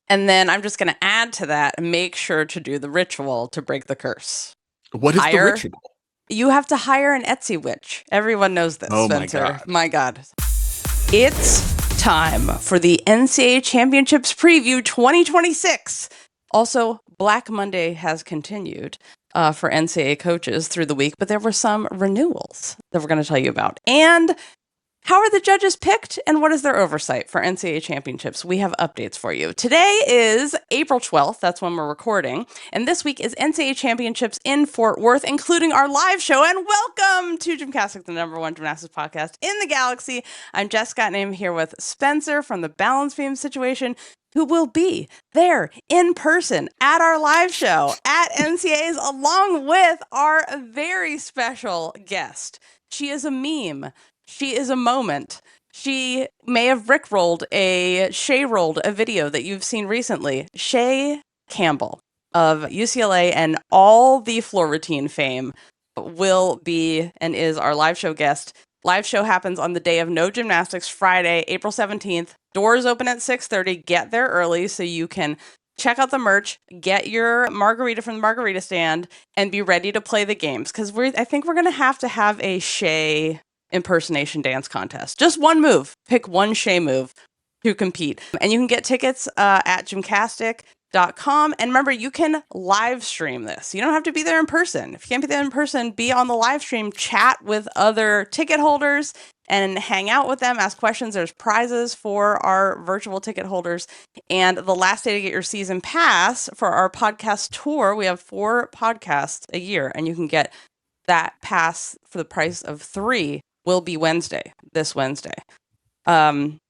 And then I'm just going to add to that and make sure to do the ritual to break the curse. What is the ritual? You have to hire an Etsy witch. Everyone knows this, Oh Spencer. My God. It's time for the NCAA Championships Preview 2026. Also, Black Monday has continued for NCAA coaches through the week, but there were some renewals that we're going to tell you about. And how are the judges picked, and what is their oversight for NCAA championships? We have updates for you. Today is April 12th. That's when we're recording. And this week is NCAA championships in Fort Worth, including our live show. And welcome to GymCastic, the #1 gymnastics podcast in the galaxy. I'm Jessica, and I'm here with Spencer from the Balance Beam Situation, who will be there in person at our live show at NCAA's, along with our very special guest. She is a meme. She is a moment. She may have rickrolled a video that you've seen recently. Chae Campbell of UCLA and all the floor routine fame will be and is our live show guest. Live show happens on the day of No Gymnastics, Friday, April 17th. Doors open at 6:30. Get there early so you can check out the merch, get your margarita from the margarita stand, and be ready to play the games. Because I think we're going to have a Chae impersonation dance contest. Just one move. Pick one Chae move to compete. And you can get tickets at GymCastic.com. And remember, you can live stream this. You don't have to be there in person. If you can't be there in person, be on the live stream, chat with other ticket holders and hang out with them, ask questions. There's prizes for our virtual ticket holders. And the last day to get your season pass for our podcast tour, we have 4 podcasts a year, and you can get that pass for the price of 3. Will be this Wednesday. Spencer.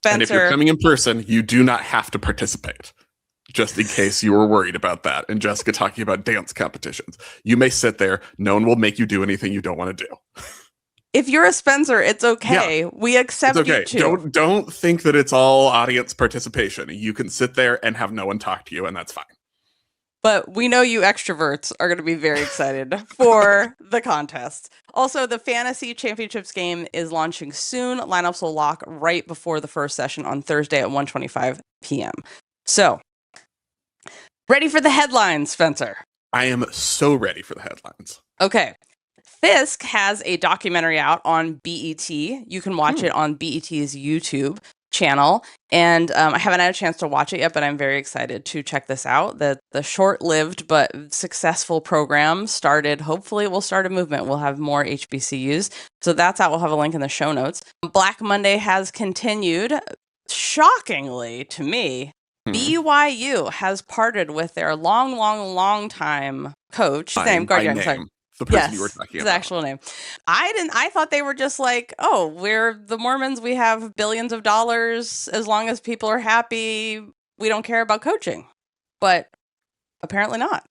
And if you're coming in person, you do not have to participate, just in case you were worried about that. And Jessica talking about dance competitions. You may sit there. No one will make you do anything you don't want to do. If you're a Spencer, it's okay. Yeah, we accept you too. Don't think that it's all audience participation. You can sit there and have no one talk to you, and that's fine. But we know you extroverts are going to be very excited for the contest. Also, the Fantasy Championships game is launching soon. Lineups will lock right before the first session on Thursday at 1:25 p.m. So, ready for the headlines, Spencer? I am so ready for the headlines. Okay. Fisk has a documentary out on BET. You can watch it on BET's YouTube channel, and I haven't had a chance to watch it yet, but I'm very excited to check this out. The short-lived but successful program hopefully will start a movement. We'll have more HBCUs, so that's out. We'll have a link in the show notes. Black Monday has continued. Shockingly to me, BYU has parted with their long time coach. His name, Guardian. The person you were talking about. His actual name. I thought they were just like, oh, we're the Mormons. We have billions of dollars. As long as people are happy, we don't care about coaching. But apparently not.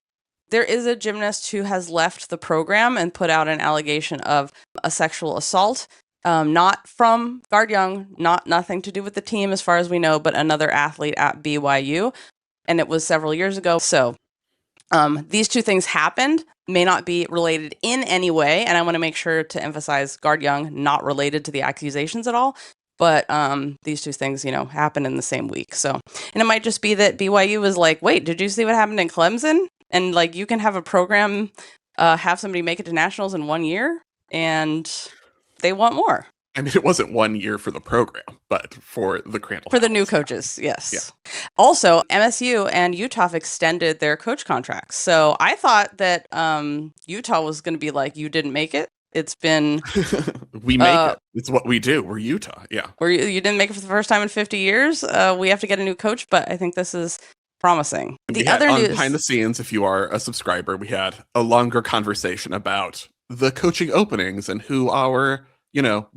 There is a gymnast who has left the program and put out an allegation of a sexual assault. Not from Guard Young, nothing to do with the team as far as we know, but another athlete at BYU. And it was several years ago. So these two things happened, may not be related in any way, and I want to make sure to emphasize Guard Young not related to the accusations at all, but these two things, happened in the same week. So, and it might just be that BYU was like, wait, did you see what happened in Clemson? And like, you can have a program, have somebody make it to nationals in 1 year, and they want more. I mean, it wasn't 1 year for the program, but for the Crandall. For the new coaches, yes. Yeah. Also, MSU and Utah have extended their coach contracts. So I thought that Utah was going to be like, you didn't make it. It's been... we make it. It's what we do. We're Utah, yeah. You didn't make it for the first time in 50 years. We have to get a new coach, but I think this is promising. The other news... Behind the scenes, if you are a subscriber, we had a longer conversation about the coaching openings and who our...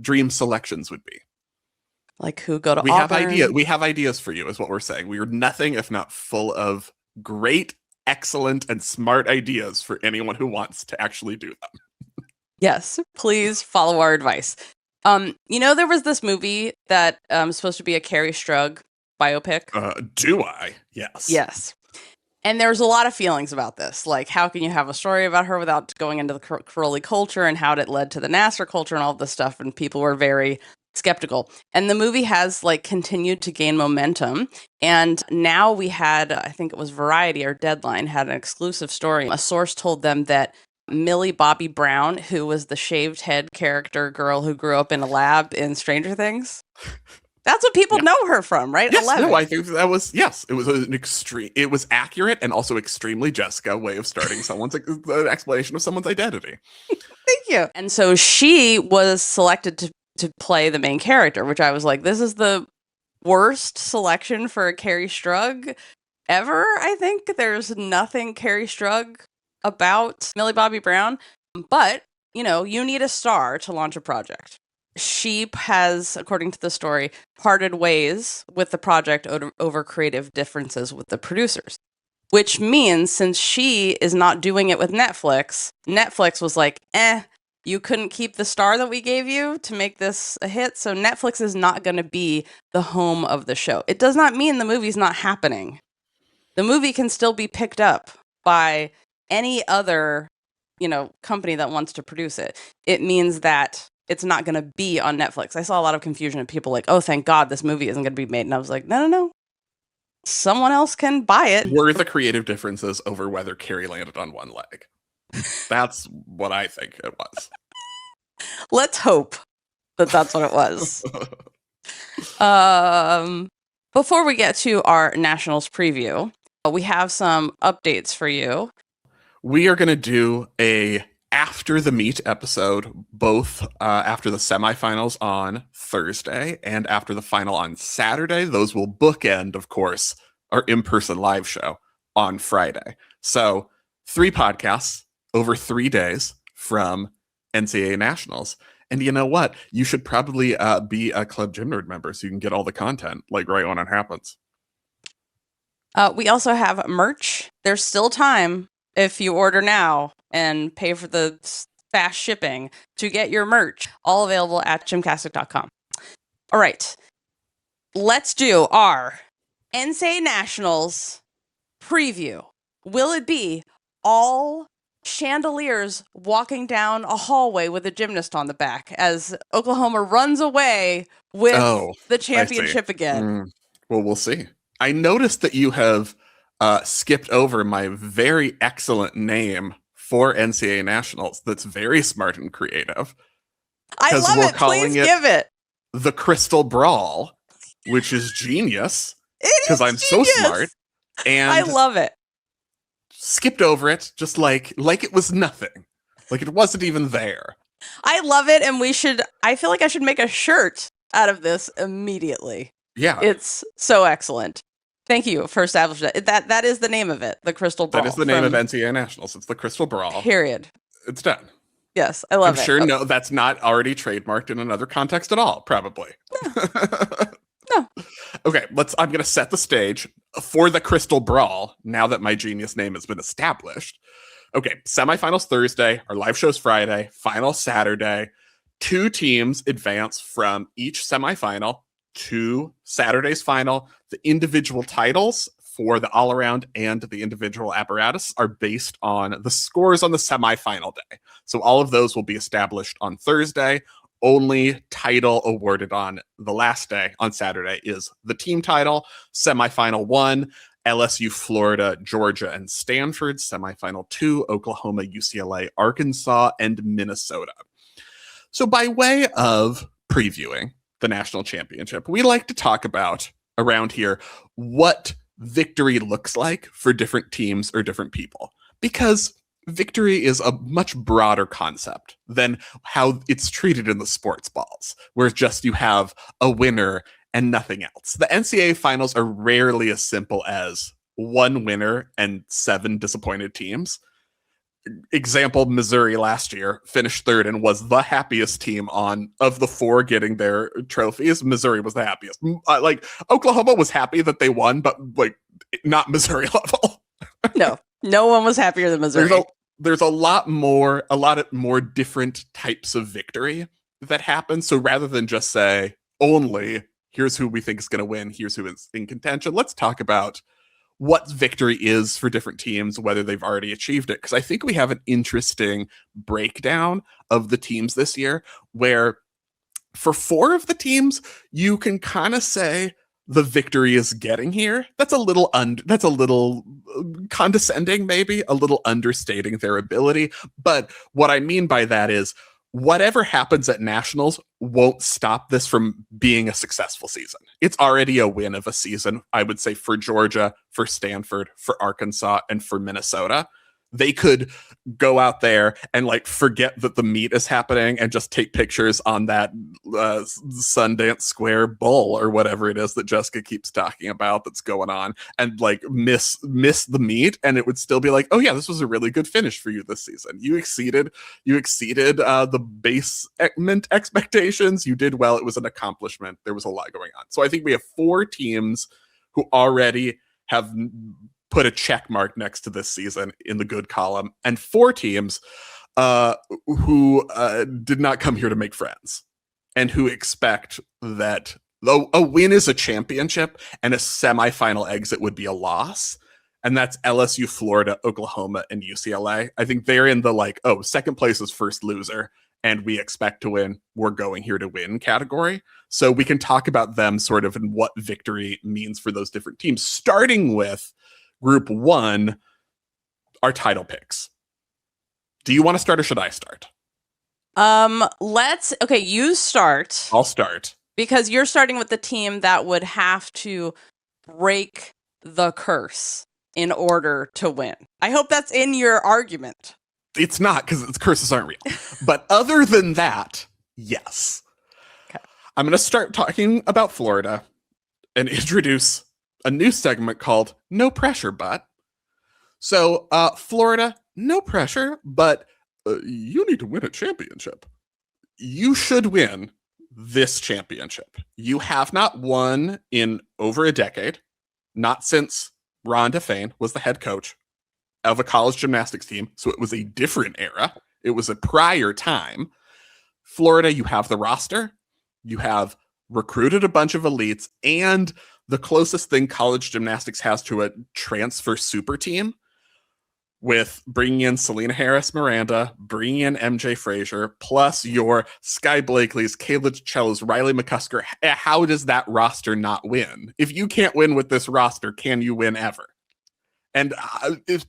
dream selections would be. Like who go to we Auburn? We have ideas for you, is what we're saying. We are nothing if not full of great, excellent, and smart ideas for anyone who wants to actually do them. Yes, please follow our advice. There was this movie that was supposed to be a Kerri Strug biopic. Do I? Yes. Yes. And there's a lot of feelings about this. Like, how can you have a story about her without going into the curly culture and how it led to the Nassar culture and all this stuff? And people were very skeptical. And the movie has like continued to gain momentum. And now we had, I think it was Variety or Deadline, had an exclusive story. A source told them that Millie Bobby Brown, who was the shaved head character girl who grew up in a lab in Stranger Things, that's what people know her from, right? Yes, 11. no, I think that was, yes, it was an extreme, it was accurate and also extremely Jessica way of starting someone's explanation of someone's identity. Thank you. And so she was selected to play the main character, which I was like, this is the worst selection for a Kerri Strug ever, I think. There's nothing Kerri Strug about Millie Bobby Brown, but, you need a star to launch a project. She has, according to the story, parted ways with the project over creative differences with the producers. Which means since she is not doing it with Netflix was like, you couldn't keep the star that we gave you to make this a hit, so Netflix is not going to be the home of the show. It does not mean the movie's not happening. The movie can still be picked up by any other, company that wants to produce it. It means that it's not going to be on Netflix. I saw a lot of confusion of people like, oh, thank God this movie isn't going to be made. And I was like, no. Someone else can buy it. Were the creative differences over whether Kerri landed on one leg? That's what I think it was. Let's hope that that's what it was. Before we get to our Nationals preview, we have some updates for you. We are going to do a after the meet episode, both after the semifinals on Thursday and after the final on Saturday. Those will bookend, of course, our in-person live show on Friday. So 3 podcasts over 3 days from NCAA Nationals. And you know what? You should probably be a Club Gym Nerd member so you can get all the content like right when it happens. We also have merch. There's still time if you order now and pay for the fast shipping to get your merch. All available at gymcastic.com. All right. Let's do our NCAA Nationals preview. Will it be all chandeliers walking down a hallway with a gymnast on the back as Oklahoma runs away with the championship again? Well, we'll see. I noticed that you have skipped over my very excellent name for NCAA Nationals. That's very smart and creative. I love it. Please give it the Crystal Brawl, which is genius because I'm so smart. And I love it. Skipped over it just like it was nothing. Like it wasn't even there. I love it, and I feel like I should make a shirt out of this immediately. Yeah. It's so excellent. Thank you for establishing that. That is the name of it, the Crystal Brawl. That is the name of NCAA Nationals. It's the Crystal Brawl. Period. It's done. Yes, I love it. I'm sure no, that's not already trademarked in another context at all, probably. No. Okay, I'm going to set the stage for the Crystal Brawl now that my genius name has been established. Okay, semifinals Thursday, our live show's Friday, final Saturday. 2 teams advance from each semifinal to Saturday's final. The individual titles for the all-around and the individual apparatus are based on the scores on the semifinal day. So all of those will be established on Thursday. Only title awarded on the last day, on Saturday, is the team title. Semifinal 1, LSU, Florida, Georgia, and Stanford. Semifinal 2, Oklahoma, UCLA, Arkansas, and Minnesota. So by way of previewing the national championship, we like to talk about around here what victory looks like for different teams or different people, because victory is a much broader concept than how it's treated in the sports balls, where just you have a winner and nothing else. The NCAA finals are rarely as simple as 1 winner and 7 disappointed teams. Example, Missouri last year finished 3rd and was the happiest team of the 4 getting their trophies. Missouri was the happiest. Oklahoma was happy that they won, but not Missouri level. No one was happier than Missouri. There's a lot more different types of victory that happen. So rather than just say only here's who we think is going to win, here's who is in contention, let's talk about what victory is for different teams, whether they've already achieved it. Because I think we have an interesting breakdown of the teams this year where For 4 of the teams, you can kind of say the victory is getting here. That's a little condescending, maybe a little understating their ability. But what I mean by that is whatever happens at nationals won't stop this from being a successful season. It's already a win of a season, I would say, for Georgia, for Stanford, for Arkansas, and for Minnesota. They could go out there and like forget that the meet is happening and just take pictures on that Sundance Square Bowl or whatever it is that Jessica keeps talking about that's going on, and like miss the meet, and it would still be like, oh yeah, this was a really good finish for you this season. You exceeded the basement expectations. You did well. It was an accomplishment. There was a lot going on. So I think we have 4 teams who already have put a check mark next to this season in the good column, and 4 teams who did not come here to make friends and who expect that a win is a championship and a semifinal exit would be a loss. And that's LSU, Florida, Oklahoma, and UCLA. I think they're in the like, oh, second place is first loser and we expect to win. We're going here to win category. So we can talk about them sort of and what victory means for those different teams, starting with Group 1, our title picks. Do you want to start or should I start? You start. I'll start. Because you're starting with the team that would have to break the curse in order to win. I hope that's in your argument. It's not, because curses aren't real. But other than that, yes. Okay. I'm going to start talking about Florida and introduce a new segment called No Pressure, But. So, Florida, no pressure, but you need to win a championship. You should win this championship. You have not won in over a decade, not since Ron DeFane was the head coach of a college gymnastics team, so it was a different era. It was a prior time. Florida, you have the roster, you have recruited a bunch of elites, and the closest thing college gymnastics has to a transfer super team, with bringing in Selena Harris-Miranda, bringing in MJ Frazier, plus your Sky Blakely's, Kayla DiCello's, Riley McCusker. How does that roster not win? If you can't win with this roster, can you win ever? And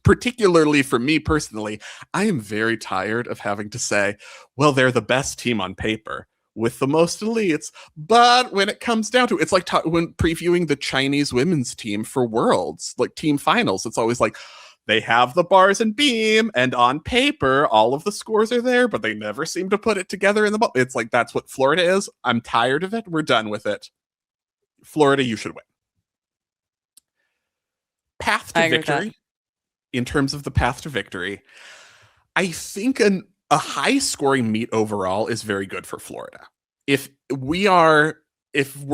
particularly for me personally, I am very tired of having to say, well, they're the best team on paper with the most elites. But when it comes down to it, it's like when previewing the Chinese women's team for Worlds, like team finals, it's always like, they have the bars and beam, and on paper, all of the scores are there, but they never seem to put it together in the ball. It's like, that's what Florida is. I'm tired of it. We're done with it. Florida, you should win. Path to victory. In terms of the path to victory, I think a high-scoring meet overall is very good for Florida. If we're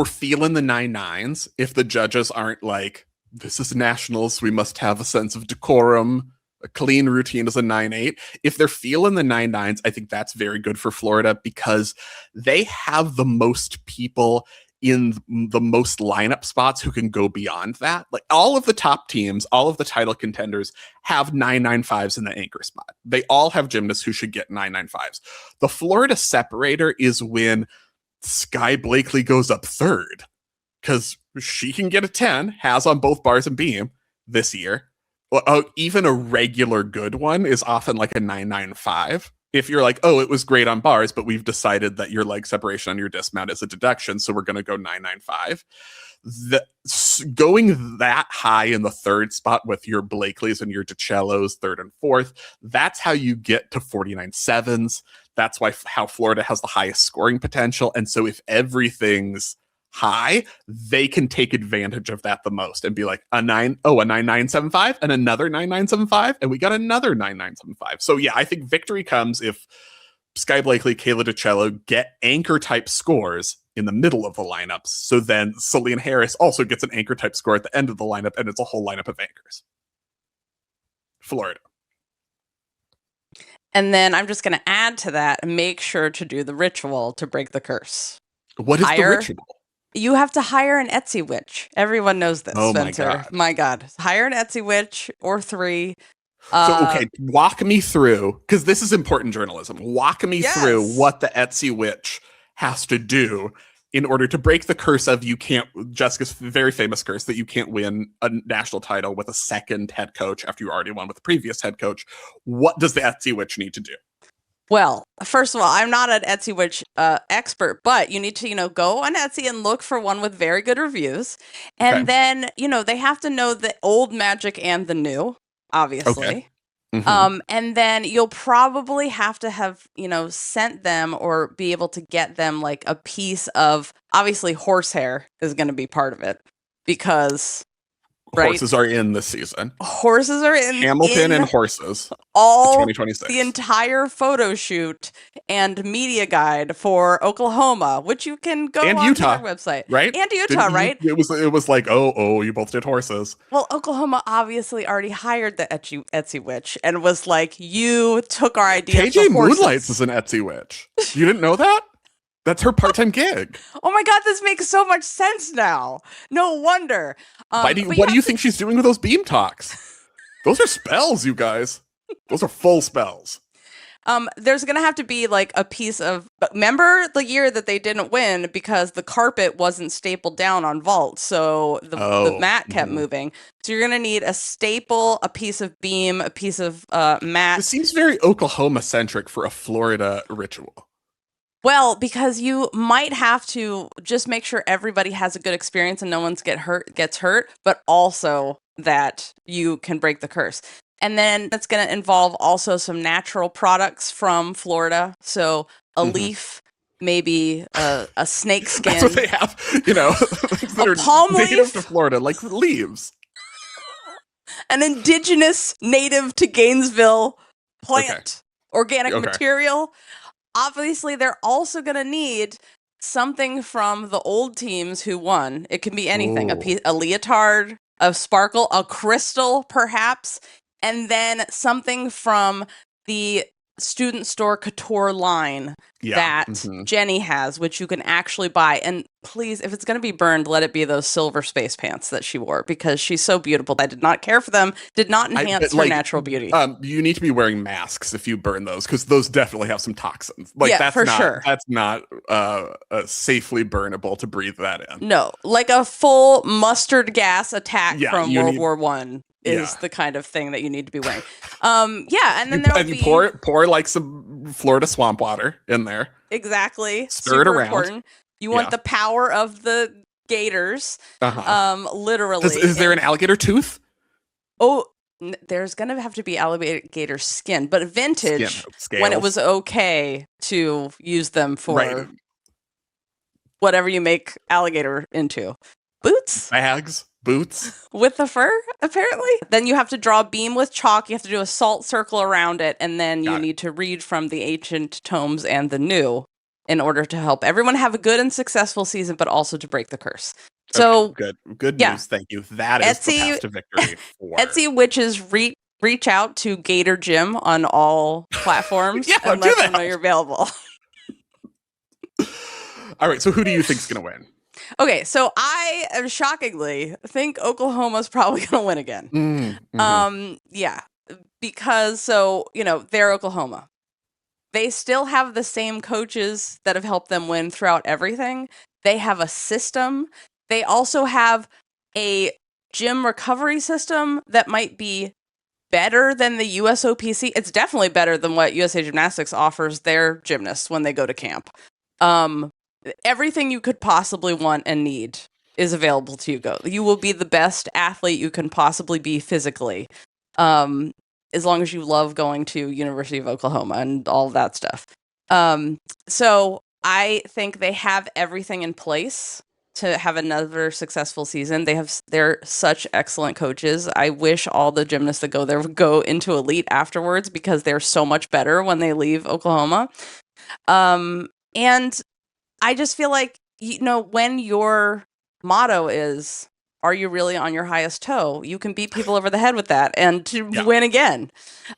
feeling the 9-9s, if the judges aren't like, this is nationals, we must have a sense of decorum, a clean routine as a 9-8. If they're feeling the 9-9s, I think that's very good for Florida because they have the most people in the most lineup spots who can go beyond that. Like all of the top teams, all of the title contenders have 995s in the anchor spot. They all have gymnasts who should get 995s. The Florida separator is when Sky Blakely goes up third, because she can get a 10, has on both bars and beam this year. Even a regular good one is often like a 995. If you're like, oh, it was great on bars, but we've decided that your leg separation on your dismount is a deduction, so we're going to go 995. Going that high in the third spot with your Blakeleys and your DiCellos, third and fourth, that's how you get to 49.7s. That's how Florida has the highest scoring potential. And so if everything's high, they can take advantage of that the most and be like a 9975 and another 9975, and we got another 9975. So yeah, I think victory comes if Sky Blakely, Kayla DiCello get anchor type scores in the middle of the lineups. So then Selena Harris also gets an anchor type score at the end of the lineup, and it's a whole lineup of anchors. Florida. And then I'm just going to add to that and make sure to do the ritual to break the curse. What is the ritual? You have to hire an Etsy witch. Everyone knows this, oh Spencer. My God. Hire an Etsy witch or 3. Okay, walk me through, because this is important journalism. Walk me through what the Etsy witch has to do in order to break the curse of Jessica's very famous curse that you can't win a national title with a second head coach after you already won with the previous head coach. What does the Etsy witch need to do? Well, first of all, I'm not an Etsy witch expert, but you need to, go on Etsy and look for one with very good reviews. And then, they have to know the old magic and the new, obviously. Okay. Mm-hmm. And then you'll probably have to have, sent them or be able to get them like a piece of, obviously horsehair is going to be part of it because horses are in this season. Horses are in Hamilton and horses. All 2026. The entire photo shoot and media guide for Oklahoma, which you can go and on Utah, our website, right? And Utah, right? It was like, oh, you both did horses. Well, Oklahoma obviously already hired the Etsy witch and was like, you took our idea. KJ Moonlights is an Etsy witch. You didn't know that? That's her part-time gig. Oh my God, this makes so much sense now. No wonder. What do you think she's doing with those beam talks? Those are spells, you guys. Those are full spells. There's going to have to be like a piece of, remember the year that they didn't win because the carpet wasn't stapled down on vault. So the mat kept moving. So you're going to need a staple, a piece of beam, a piece of mat. This seems very Oklahoma centric for a Florida ritual. Well, because you might have to just make sure everybody has a good experience and no one gets hurt, but also that you can break the curse. And then it's going to involve also some natural products from Florida. So a leaf, maybe a snake skin. That's what they have, that a are palm native leaf to Florida, like leaves. An indigenous native to Gainesville plant, organic material. Obviously, they're also going to need something from the old teams who won. It can be anything, a leotard, a sparkle, a crystal, perhaps, and then something from the student store couture line that Jenny has, which you can actually buy. And please, if it's going to be burned, let it be those silver space pants that she wore because she's so beautiful. I did not care for them, did not enhance her natural beauty. You need to be wearing masks if you burn those because those definitely have some toxins. Sure. That's not safely burnable to breathe that in. No, like a full mustard gas attack from World War I. Is the kind of thing that you need to be wearing. And then there'll be pour like some Florida swamp water in there. Exactly. Stir it around. Important. You want the power of the gators. Literally. Is there an alligator tooth? Oh, there's gonna have to be alligator skin, but vintage when it was okay to use them for whatever you make alligator into. Boots? Bags? Boots with the fur, apparently. Then you have to draw a beam with chalk. You have to do a salt circle around it, and then you need to read from the ancient tomes and the new in order to help everyone have a good and successful season, but also to break the curse. So good news. Thank you. That is the path to victory. Etsy witches reach out to Gator Gym on all platforms and let them know you're available. All right. So who do you think is going to win? Okay, so I shockingly think Oklahoma's probably going to win again. Because they're Oklahoma. They still have the same coaches that have helped them win throughout everything. They have a system. They also have a gym recovery system that might be better than the USOPC. It's definitely better than what USA Gymnastics offers their gymnasts when they go to camp. Everything you could possibly want and need is available to you. You will be the best athlete you can possibly be physically, as long as you love going to University of Oklahoma and all of that stuff. So I think they have everything in place to have another successful season. They're such excellent coaches. I wish all the gymnasts that go there would go into elite afterwards because they're so much better when they leave Oklahoma. And I just feel like, when your motto is, are you really on your highest toe? You can beat people over the head with that and to win again.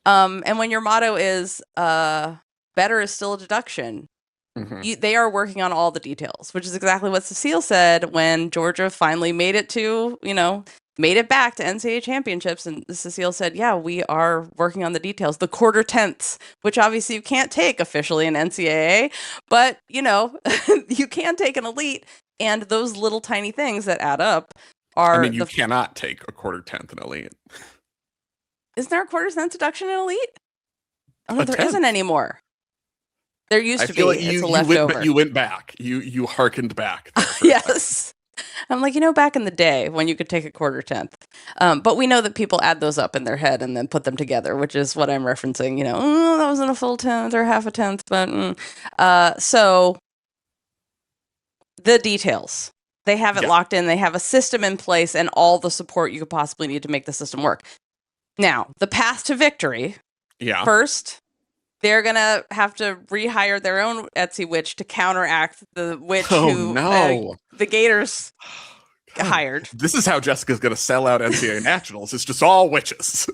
And when your motto is, better is still a deduction, they are working on all the details, which is exactly what Cecile said when Georgia finally made it to, made it back to NCAA championships. And Cecile said, yeah, we are working on the details. The quarter tenths, which obviously you can't take officially in NCAA, but you can take an elite. And those little tiny things that add up are you cannot take a quarter tenth in elite. Isn't there a quarter tenth deduction in elite? Oh, no, there isn't anymore. There used to be. Like it's a leftover. You went back. You hearkened back. Yes. I'm like, back in the day when you could take a quarter tenth. But we know that people add those up in their head and then put them together, which is what I'm referencing. That wasn't a full tenth or half a tenth. But so the details. They have it locked in. They have a system in place and all the support you could possibly need to make the system work. Now, the path to victory. Yeah. First, they're going to have to rehire their own Etsy witch to counteract the witch the Gators hired. This is how Jessica's going to sell out NCAA Nationals. It's just all witches.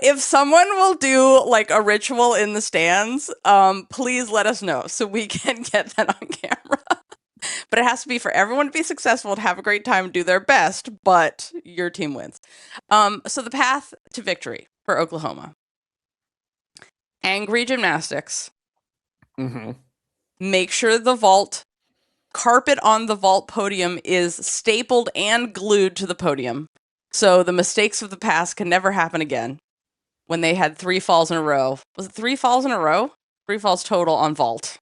If someone will do like a ritual in the stands, please let us know so we can get that on camera. But it has to be for everyone to be successful, to have a great time, do their best, but your team wins. So the path to victory for Oklahoma. Angry gymnastics. Mm-hmm. Make sure the carpet on the vault podium is stapled and glued to the podium. So the mistakes of the past can never happen again. When they had 3 falls in a row. Was it 3 falls in a row? 3 falls total on vault.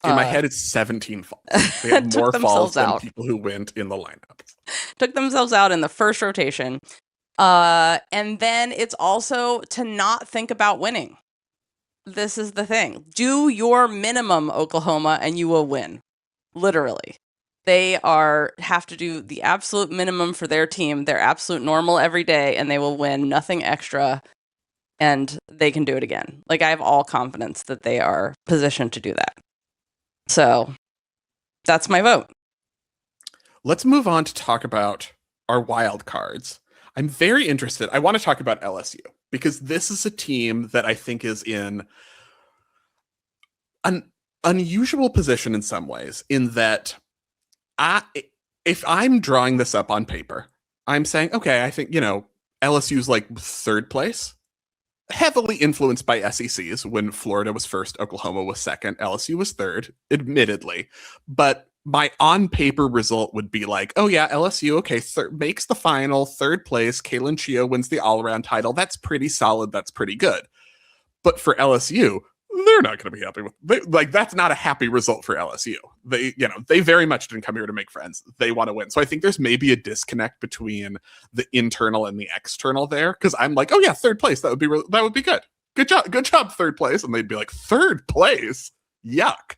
In my head, it's 17 falls. They had more falls than people who went in the lineup. Took themselves out in the first rotation. And then it's also to not think about winning. This is the thing. Do your minimum, Oklahoma, and you will win. Literally. They have to do the absolute minimum for their team, their absolute normal every day, and they will win nothing extra, and they can do it again. Like, I have all confidence that they are positioned to do that. So that's my vote. Let's move on to talk about our wild cards. I'm very interested. I want to talk about LSU because this is a team that I think is in an unusual position in some ways, in that if I'm drawing this up on paper, I'm saying, okay, I think, LSU's like 3rd place. Heavily influenced by SECs. When Florida was 1st, Oklahoma was 2nd, LSU was 3rd, admittedly. But my on-paper result would be like, oh yeah, LSU, okay, makes the final, 3rd place, Kalen Chae wins the all-around title. That's pretty solid, that's pretty good. But for LSU, they're not going to be happy with that's not a happy result for LSU. They very much didn't come here to make friends. They want to win. So I think there's maybe a disconnect between the internal and the external there. Cause I'm like, oh yeah, 3rd place. That would be good. Good job. 3rd place. And they'd be like, 3rd place. Yuck.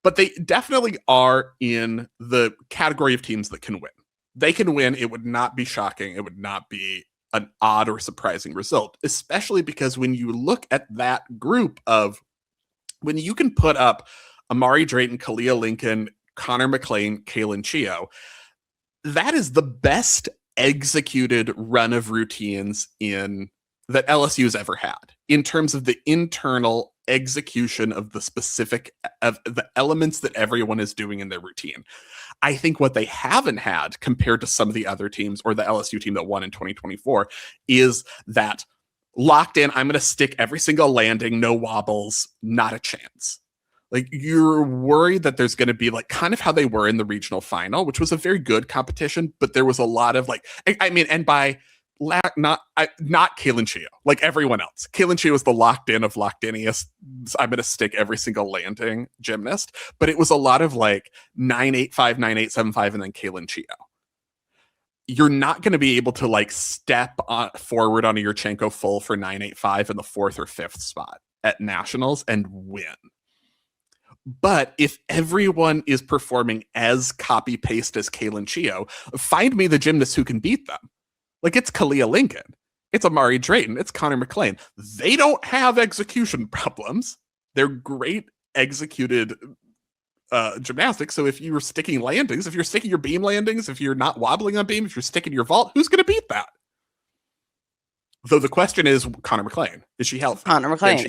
But they definitely are in the category of teams that can win. They can win. It would not be shocking. It would not be an odd or surprising result, especially because when you look at that group of, when you can put up Amari Drayton, Kalia Lincoln, Connor McLean, Kalen Chae, that is the best executed run of routines that LSU has ever had in terms of the internal execution of the specific of the elements that everyone is doing in their routine. I think what they haven't had compared to some of the other teams or the LSU team that won in 2024 is that locked in, I'm going to stick every single landing, no wobbles, not a chance. Like, you're worried that there's going to be like kind of how they were in the regional final, which was a very good competition, but there was a lot of and by not Kalen Chae, like everyone else. Kalen Chae was the locked in of locked iniest. I'm going to stick every single landing gymnast, but it was a lot of like 9-8-5, 9-8-7-5, and then Kalen Chae. You're not going to be able to like step forward on a Yurchenko full for 9-8-5 in the 4th or 5th spot at nationals and win. But if everyone is performing as copy paste as Kalen Chae, find me the gymnasts who can beat them. Like, it's Kalia Lincoln, it's Amari Drayton, it's Connor McLean. They don't have execution problems. They're great executed gymnastics. So if you're sticking landings, if you're sticking your beam landings, if you're not wobbling on beam, if you're sticking your vault, who's going to beat that? Though the question is, Connor McLean, is she healthy? Connor McLean.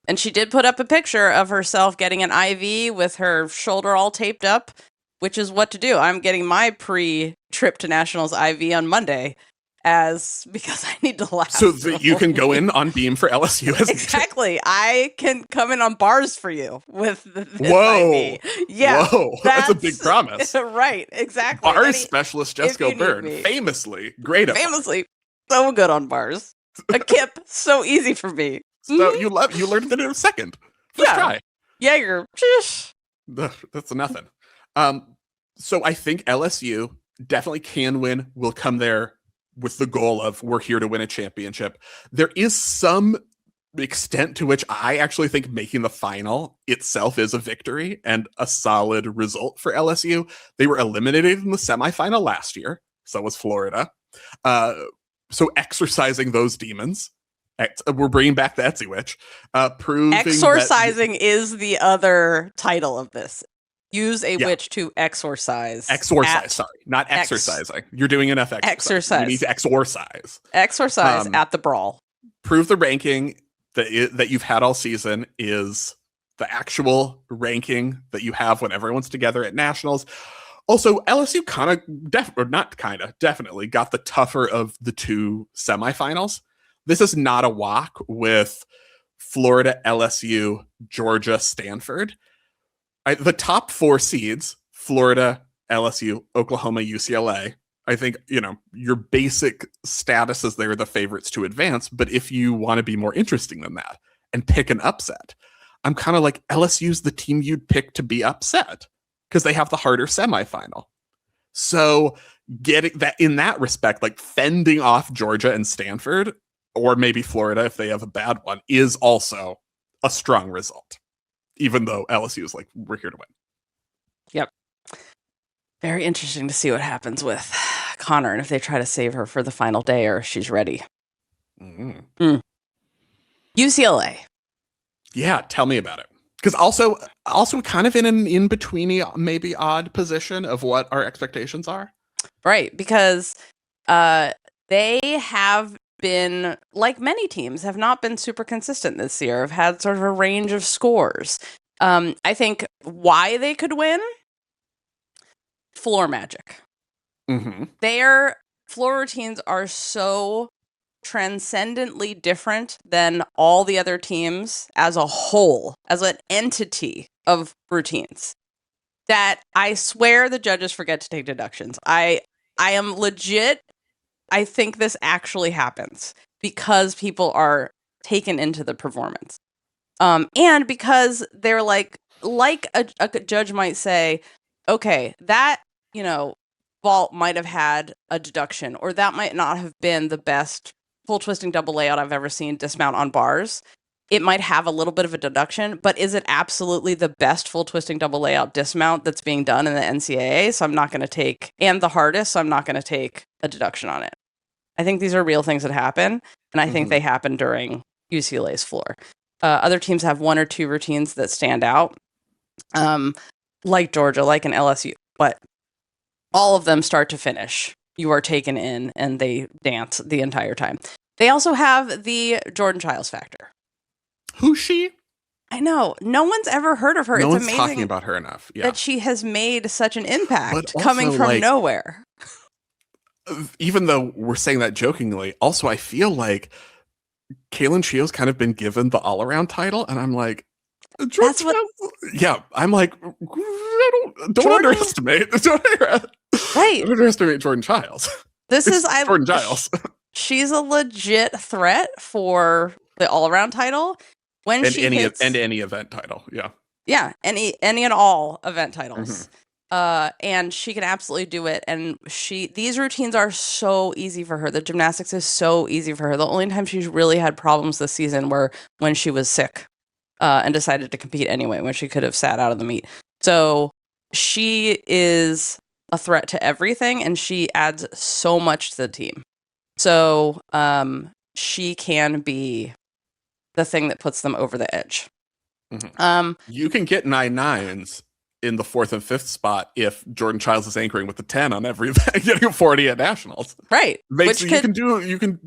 And she did put up a picture of herself getting an IV with her shoulder all taped up. which is what to do. I'm getting my pre-trip to nationals IV on Monday because I need to laugh. So that you can go in on beam for LSU. Exactly. I can come in on bars for you with this Whoa. IV. Yeah. Whoa. That's a big promise. Right. Exactly. Bars specialist Jessica Byrne, famously great at famously so good on bars. A kip, so easy for me. So you learned it in a second. First try. Jaeger. That's nothing. So I think LSU definitely can win. We'll come there with the goal of we're here to win a championship. There is some extent to which I actually think making the final itself is a victory and a solid result for LSU. They were eliminated in the semifinal last year. So was Florida. So exercising those demons. We're bringing back the Etsy Witch. Exorcising is the other title of this. Use a witch to exorcise. Not exercising. You're doing enough exercise. You need to exorcise. Exorcise at the brawl. Prove the ranking that you've had all season is the actual ranking that you have when everyone's together at nationals. Also, LSU definitely got the tougher of the two semifinals. This is not a walk with Florida, LSU, Georgia, Stanford. The top four seeds, Florida, LSU, Oklahoma, UCLA, I think, your basic status is they're the favorites to advance. But if you want to be more interesting than that and pick an upset, I'm kind of like LSU's the team you'd pick to be upset because they have the harder semifinal. So getting that in that respect, like fending off Georgia and Stanford, or maybe Florida if they have a bad one, is also a strong result. Even though LSU is like, we're here to win. Yep. Very interesting to see what happens with Connor and if they try to save her for the final day or if she's ready. UCLA. Yeah, tell me about it. Because also kind of in an in-between, maybe odd position of what our expectations are. Right, because they have been, like many teams, have not been super consistent this year. Have had sort of a range of scores. I think why they could win? Floor magic. Their floor routines are so transcendently different than all the other teams as a whole, as an entity of routines, that I swear the judges forget to take deductions. I am legit. I think this actually happens because people are taken into the performance. And because they're like a judge might say, okay, that, vault might have had a deduction, or that might not have been the best full twisting double layout I've ever seen dismount on bars. It might have a little bit of a deduction, but is it absolutely the best full twisting double layout dismount that's being done in the NCAA? So I'm not going to take, and the hardest, so I'm not going to take a deduction on it. I think these are real things that happen, and I think they happen during UCLA's floor. Other teams have one or two routines that stand out, like Georgia, like an LSU, but all of them start to finish. You are taken in, and they dance the entire time. They also have the Jordan Chiles factor. Who's she? I know. No one's ever heard of her. No it's one's amazing talking about her enough. Yeah. that she has made such an impact But coming also, from nowhere. Even though we're saying that jokingly, also I feel like Kaylin Chio's kind of been given the all-around title, and I'm like, That's what. Yeah, I'm like, don't underestimate. Don't underestimate Jordan Chiles. This is Jordan Chiles. She's a legit threat for the all-around title when and she any hits, and any event title. Yeah, any and all event titles. And she can absolutely do it. And these routines are so easy for her. The gymnastics is so easy for her. The only time she's really had problems this season were when she was sick and decided to compete anyway, when she could have sat out of the meet. So she is a threat to everything, and she adds so much to the team. So she can be the thing that puts them over the edge. You can get 9-9s in the 4th and 5th spot if Jordan Chiles is anchoring with the 10 on every event, getting a 40 at nationals. Right. You can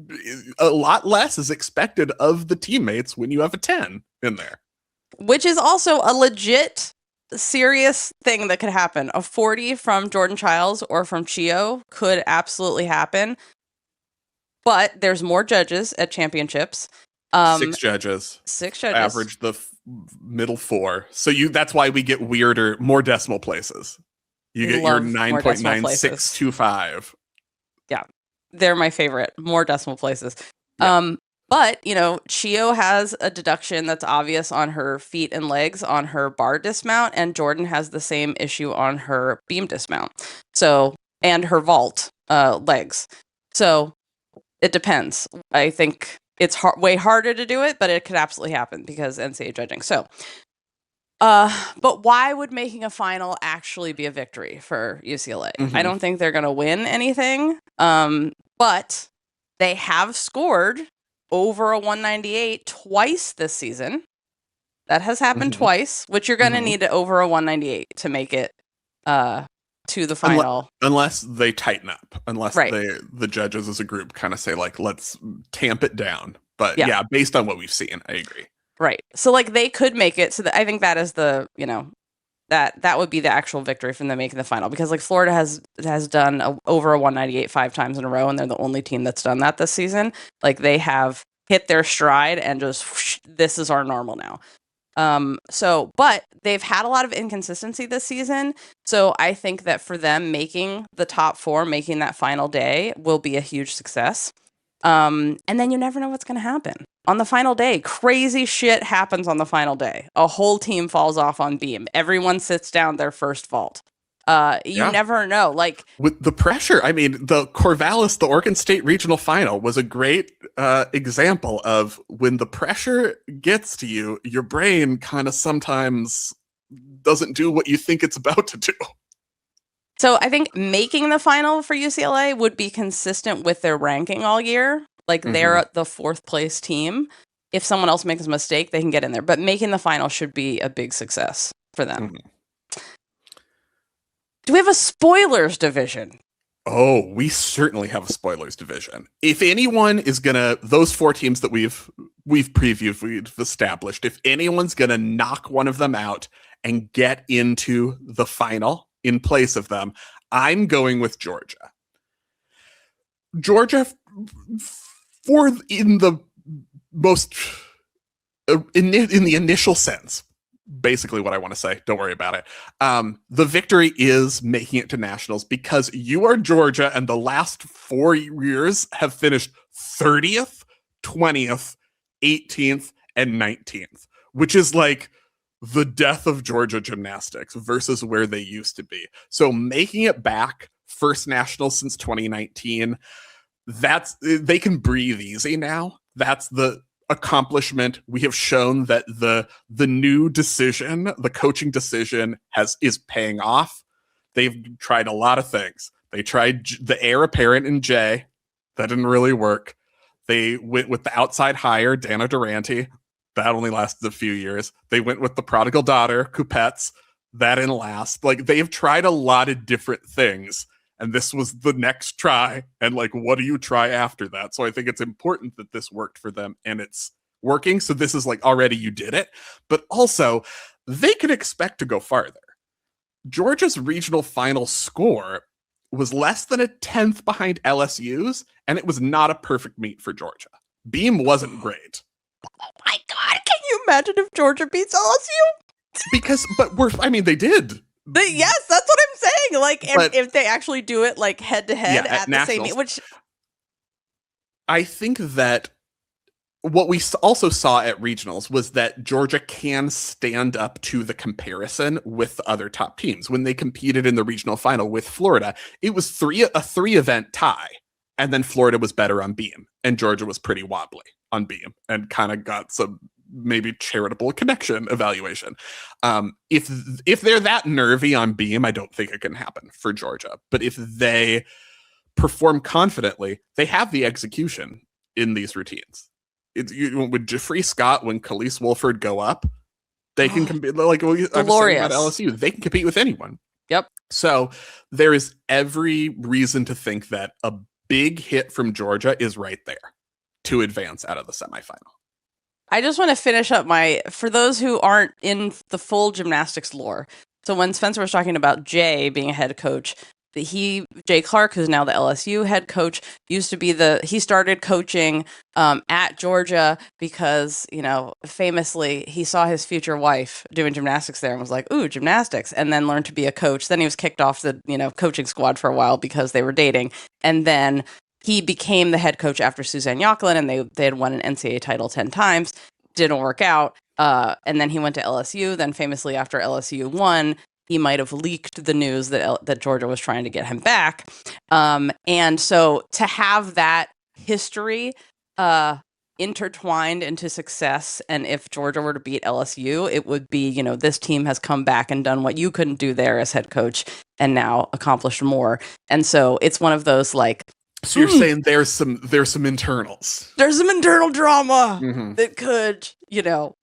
a lot less is expected of the teammates when you have a 10 in there. Which is also a legit serious thing that could happen. A 40 from Jordan Chiles or from Chae could absolutely happen. But there's more judges at championships. 6 judges. 6 judges. Average the middle 4. So that's why we get weirder, more decimal places. You get your 9.9625. Yeah. They're my favorite. More decimal places. Yeah. But, Chae has a deduction that's obvious on her feet and legs on her bar dismount, and Jordan has the same issue on her beam dismount. So, and her vault legs. So, it depends. I think it's way harder to do it, but it could absolutely happen because NCAA judging. So, but why would making a final actually be a victory for UCLA? Mm-hmm. I don't think they're going to win anything, but they have scored over a 198 twice this season. That has happened twice, which you're going to need over a 198 to make it to the final. Unless they tighten up. Unless the judges as a group kind of say, like, let's tamp it down. But yeah, based on what we've seen, I agree. Right. So, like, they could make it. So I think that is the, that would be the actual victory from them making the final. Because, like, Florida has done over a 198 5 times in a row, and they're the only team that's done that this season. Like, they have hit their stride and just, whoosh, this is our normal now. But they've had a lot of inconsistency this season. So I think that for them, making the top 4, making that final day will be a huge success. And then you never know what's going to happen on the final day. Crazy shit happens on the final day. A whole team falls off on beam. Everyone sits down their first vault. You never know. Like, with the pressure, I mean, the Corvallis, the Oregon State regional final was a great example of when the pressure gets to you, your brain kind of sometimes doesn't do what you think it's about to do. So I think making the final for UCLA would be consistent with their ranking all year. Like, they're the 4th place team. If someone else makes a mistake, they can get in there. But making the final should be a big success for them. Do we have a spoilers division? Oh, we certainly have a spoilers division. If anyone is gonna, those 4 teams that we've previewed, we've established, if anyone's gonna knock one of them out and get into the final in place of them, I'm going with Georgia. Georgia, in the initial sense, basically what I want to say. Don't worry about it. The victory is making it to nationals because you are Georgia, and the last 4 years have finished 30th, 20th, 18th, and 19th, which is like the death of Georgia gymnastics versus where they used to be. So making it back, first nationals since 2019, they can breathe easy now. That's the accomplishment. We have shown that the new decision, the coaching decision, is paying off. They've tried a lot of things. They tried the heir apparent in Jay. That didn't really work. They went with the outside hire, Dana Durante. That only lasted a few years. They went with the prodigal daughter, Coupettes. That didn't last. Like, they've tried a lot of different things. And this was the next try. And, like, what do you try after that? So I think it's important that this worked for them and it's working. So this is like, already you did it. But also, they can expect to go farther. Georgia's regional final score was less than a 10th behind LSU's, and it was not a perfect meet for Georgia. Beam wasn't great. Oh my God, can you imagine if Georgia beats LSU? They did. Yes, that's what I'm saying. Like, if they actually do it, like, head to head at the same meet, which I think that what we also saw at regionals was that Georgia can stand up to the comparison with the other top teams. When they competed in the regional final with Florida, it was a 3-event tie, and then Florida was better on beam, and Georgia was pretty wobbly on beam and kind of got some maybe charitable connection evaluation. If they're that nervy on beam, I don't think it can happen for Georgia. But if they perform confidently, they have the execution in these routines. With Jeffrey Scott, when Khalees Wolford go up, they can compete. Like I was saying about LSU, they can compete with anyone. Yep. So there is every reason to think that a big hit from Georgia is right there to advance out of the semifinal. I just want to finish up for those who aren't in the full gymnastics lore. So when Spencer was talking about Jay being a head coach, Jay Clark, who's now the LSU head coach, used to be he started coaching at Georgia because, famously he saw his future wife doing gymnastics there and was like, ooh, gymnastics, and then learned to be a coach. Then he was kicked off the, coaching squad for a while because they were dating. And then he became the head coach after Suzanne Yokelin, and they had won an NCAA title 10 times. Didn't work out. And then he went to LSU. Then famously after LSU won, he might have leaked the news that Georgia was trying to get him back. And so to have that history intertwined into success, and if Georgia were to beat LSU, it would be, this team has come back and done what you couldn't do there as head coach and now accomplished more. And so it's one of those so you're saying there's some internals. There's some internal drama that could,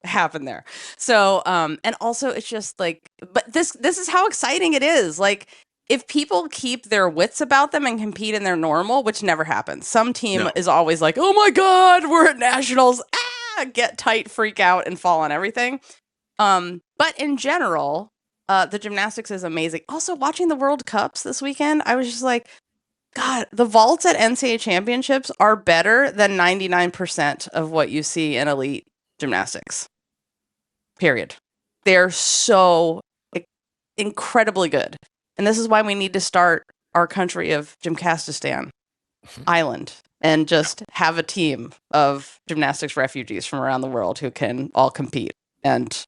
happen there. So, and also it's just but this is how exciting it is. If people keep their wits about them and compete in their normal, which never happens. Some team is always like, oh my God, we're at nationals. Get tight, freak out, and fall on everything. But in general, the gymnastics is amazing. Also, watching the World Cups this weekend, I was just like, God, the vaults at NCAA championships are better than 99% of what you see in elite gymnastics. Period. They're so incredibly good. And this is why we need to start our country of Gymcastistan island and just have a team of gymnastics refugees from around the world who can all compete. And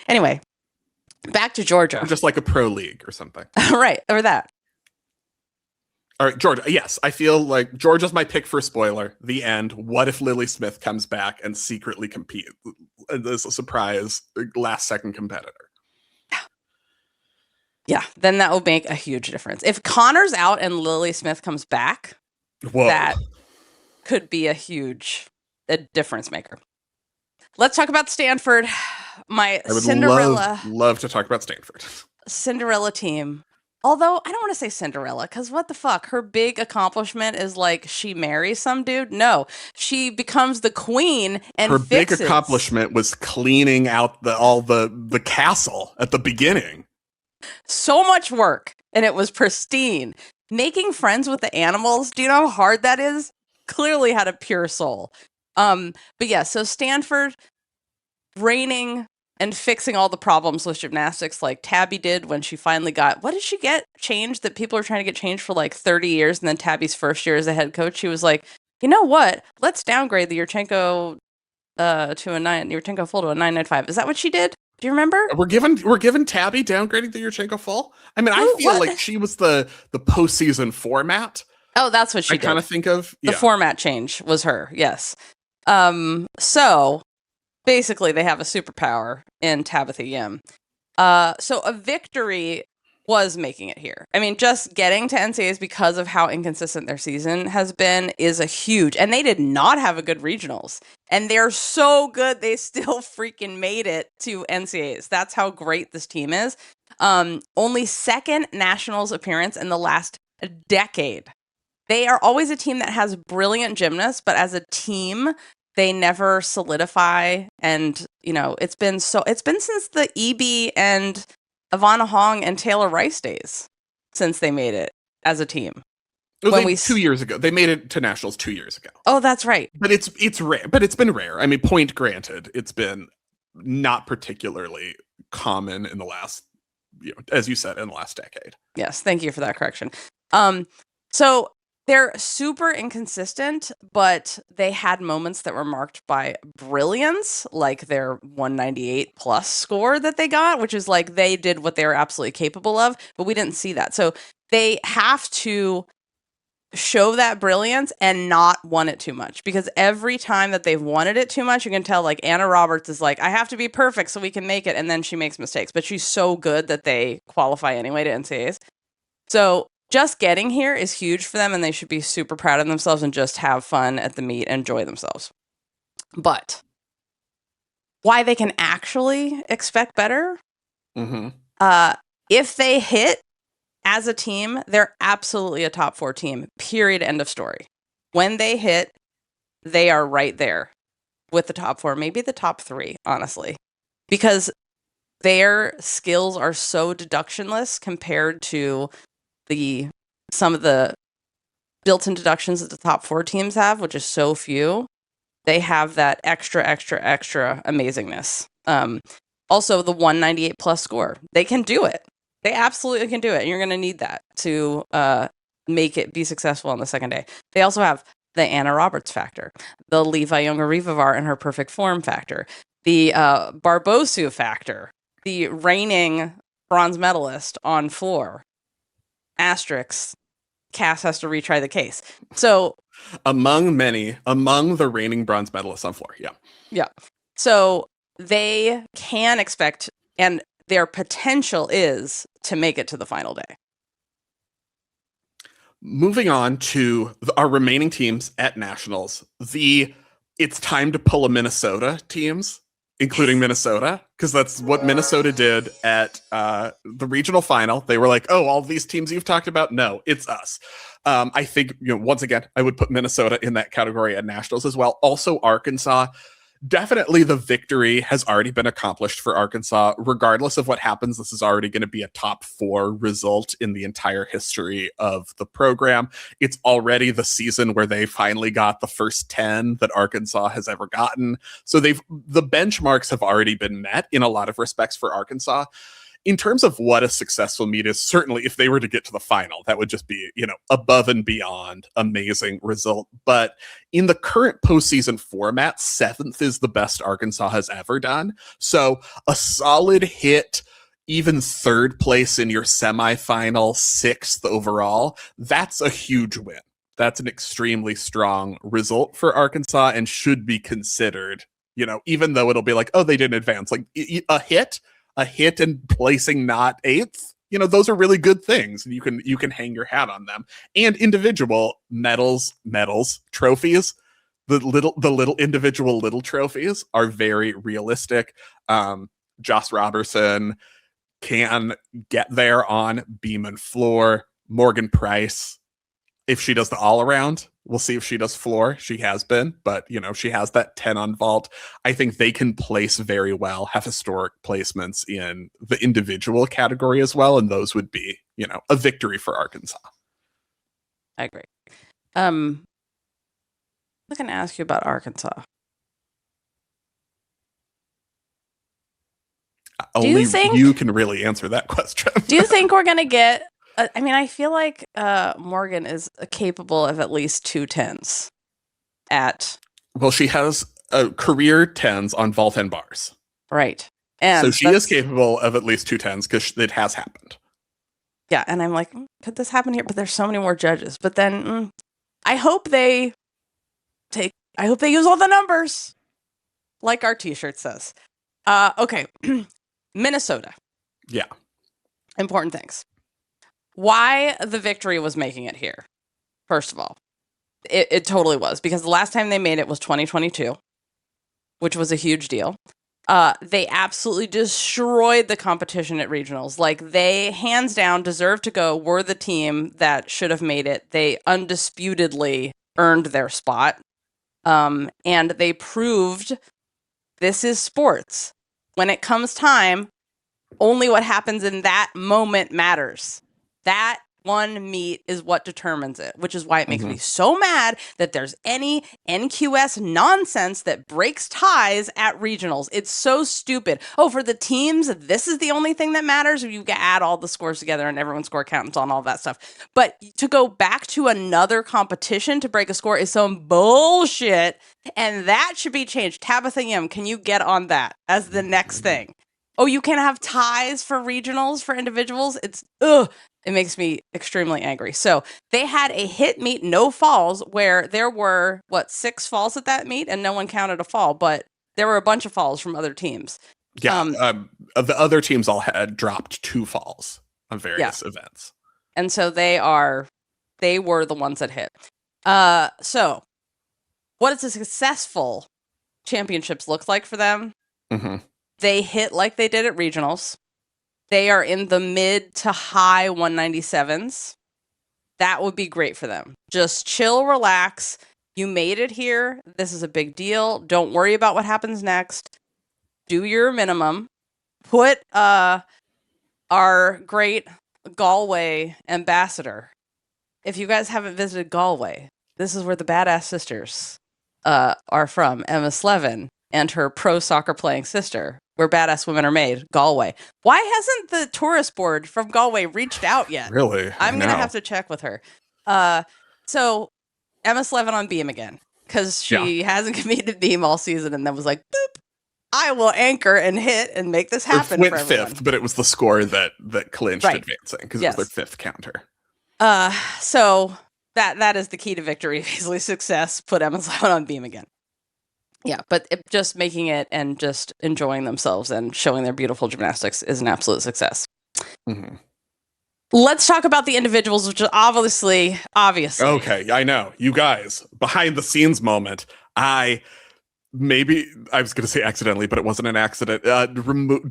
anyway, back to Georgia. Or just like a pro league or something. Right, or that. All right, Georgia. Yes, I feel like Georgia's my pick for spoiler. The end. What if Lily Smith comes back and secretly compete as a surprise last-second competitor? Yeah, then that will make a huge difference. If Connor's out and Lily Smith comes back, that could be a difference maker. Let's talk about Stanford. I would Cinderella. Love to talk about Stanford. Cinderella team. Although, I don't want to say Cinderella, because what the fuck? Her big accomplishment is she marries some dude? No. She becomes the queen and her big accomplishment was cleaning out all the castle at the beginning. So much work, and it was pristine. Making friends with the animals, do you know how hard that is? Clearly had a pure soul. But yeah, so Stanford reigning and fixing all the problems with gymnastics like Tabby did when she finally got, what did she get changed that people are trying to get changed for 30 years? And then Tabby's first year as a head coach, she was like, you know what? Let's downgrade the Yurchenko Yurchenko full to a 995. Is that what she did? Do you remember? We're giving Tabby downgrading the Yurchenko full? I mean, I feel like she was the postseason format. Oh, that's what she did. I kind of think of. The format change was her, yes. So basically, they have a superpower in Tabitha Yim. So a victory was making it here. I mean, just getting to NCAAs because of how inconsistent their season has been is a huge. And they did not have a good regionals. And they're so good, they still freaking made it to NCAAs. That's how great this team is. Only second nationals appearance in the last decade. They are always a team that has brilliant gymnasts, but as a team, they never solidify. And, it's been since the EB and Ivana Hong and Taylor Rice days since they made it as a team. It was 2 years ago. They made it to nationals 2 years ago. Oh, that's right. But it's rare. But it's been rare. I mean, point granted, it's been not particularly common in the last, as you said, in the last decade. Yes, thank you for that correction. So they're super inconsistent, but they had moments that were marked by brilliance, like their 198 plus score that they got, which is they did what they were absolutely capable of, but we didn't see that. So they have to show that brilliance and not want it too much, because every time that they've wanted it too much, you can tell Anna Roberts is I have to be perfect so we can make it, and then she makes mistakes, but she's so good that they qualify anyway to NCAAs. So just getting here is huge for them, and they should be super proud of themselves and just have fun at the meet and enjoy themselves. But why they can actually expect better? If they hit as a team, they're absolutely a top 4 team, period, end of story. When they hit, they are right there. with the top 4, maybe the top 3, honestly, because their skills are so deductionless compared to some of the built-in deductions that the top 4 teams have, which is so few. They have that extra amazingness. Also, the 198 plus score. They can do it. They absolutely can do it. And you're going to need that to make it be successful on the second day. They also have the Anna Roberts factor, the Levi Younger-Rivavar in her perfect form factor, the Barbosu factor, the reigning bronze medalist on floor. Asterisk. Cass has to retry the case. So among the reigning bronze medalists on floor. Yeah. So they can expect, and their potential is to make it to the final day. Moving on to our remaining teams at nationals, it's time to pull a Minnesota teams, including Minnesota, because that's what Minnesota did at the regional final. They were like, oh, all these teams you've talked about, no, it's us. I think, once again, I would put Minnesota in that category at nationals as well. Also, Arkansas. Definitely the victory has already been accomplished for Arkansas. Regardless of what happens, this is already going to be a top 4 result in the entire history of the program. It's already the season where they finally got the first 10 that Arkansas has ever gotten. So the benchmarks have already been met in a lot of respects for Arkansas. In terms of what a successful meet is, certainly if they were to get to the final, that would just be, above and beyond amazing result. But in the current postseason format, 7th is the best Arkansas has ever done. So a solid hit, even 3rd place in your semifinal, 6th overall, that's a huge win. That's an extremely strong result for Arkansas and should be considered, even though it'll be like, oh, they didn't advance. Like a hit and placing not 8th, those are really good things. And you can hang your hat on them. And individual medals, trophies, the little individual little trophies are very realistic. Joss Robertson can get there on beam and floor. Morgan Price, if she does the all around, we'll see if she does floor. She has been, but she has that 10 on vault. I think they can place very well, have historic placements in the individual category as well. And those would be, a victory for Arkansas. I agree. I'm going to ask you about Arkansas. Only you can really answer that question. Do you think we're going to get, I feel like Morgan is capable of at least 2 10s Well, she has career 10s on vault and bars. Right. And so she is capable of at least 2 10s because it has happened. Yeah. And I'm like, could this happen here? But there's so many more judges. But then I hope they use all the numbers like our t-shirt says. Okay. Minnesota. Yeah. Important things. Why the victory was making it here. First of all, it totally was, because the last time they made it was 2022, which was a huge deal. They absolutely destroyed the competition at regionals. Like, they hands down deserved to go, were the team that should have made it. They undisputedly earned their spot. And they proved this is sports. When it comes time, only what happens in that moment matters. That one meet is what determines it, which is why it makes me so mad that there's any NQS nonsense that breaks ties at regionals. It's so stupid. Oh, for the teams, this is the only thing that matters. You can add all the scores together and everyone's score counts on all that stuff. But to go back to another competition to break a score is some bullshit, and that should be changed. Tabitha Yim, can you get on that as the next thing? Oh, you can have ties for regionals for individuals? It makes me extremely angry. So they had a hit meet, no falls, where there were, 6 falls at that meet, and no one counted a fall, but there were a bunch of falls from other teams. Yeah, the other teams all had dropped 2 falls on various events. And so they were the ones that hit. So what does a successful championships look like for them? Mm-hmm. They hit like they did at regionals. They are in the mid to high 197s. That would be great for them. Just chill, relax, You made it here. This is a big deal. Don't worry about what happens next. Do your minimum. Put our great Galway ambassador. If you guys haven't visited Galway, this is where the badass sisters are from. Emma Slevin and her pro soccer playing sister, where badass women are made. Galway. Why hasn't the tourist board from Galway reached out yet? Really? I'm gonna have to check with her. So Emma Slevin on beam again, because she hasn't competed beam all season, and then was like, boop, I will anchor and hit and make this happen. Went for everyone. fifth, but it was the score that clinched advancing because it was their fifth counter. So that is the key to victory, basically success. Put Emma Slevin on beam again. Yeah, but just making it and just enjoying themselves and showing their beautiful gymnastics is an absolute success. Mm-hmm. Let's talk about the individuals, which is obviously. Okay, I know. You guys, behind the scenes moment. I was going to say accidentally, but it wasn't an accident.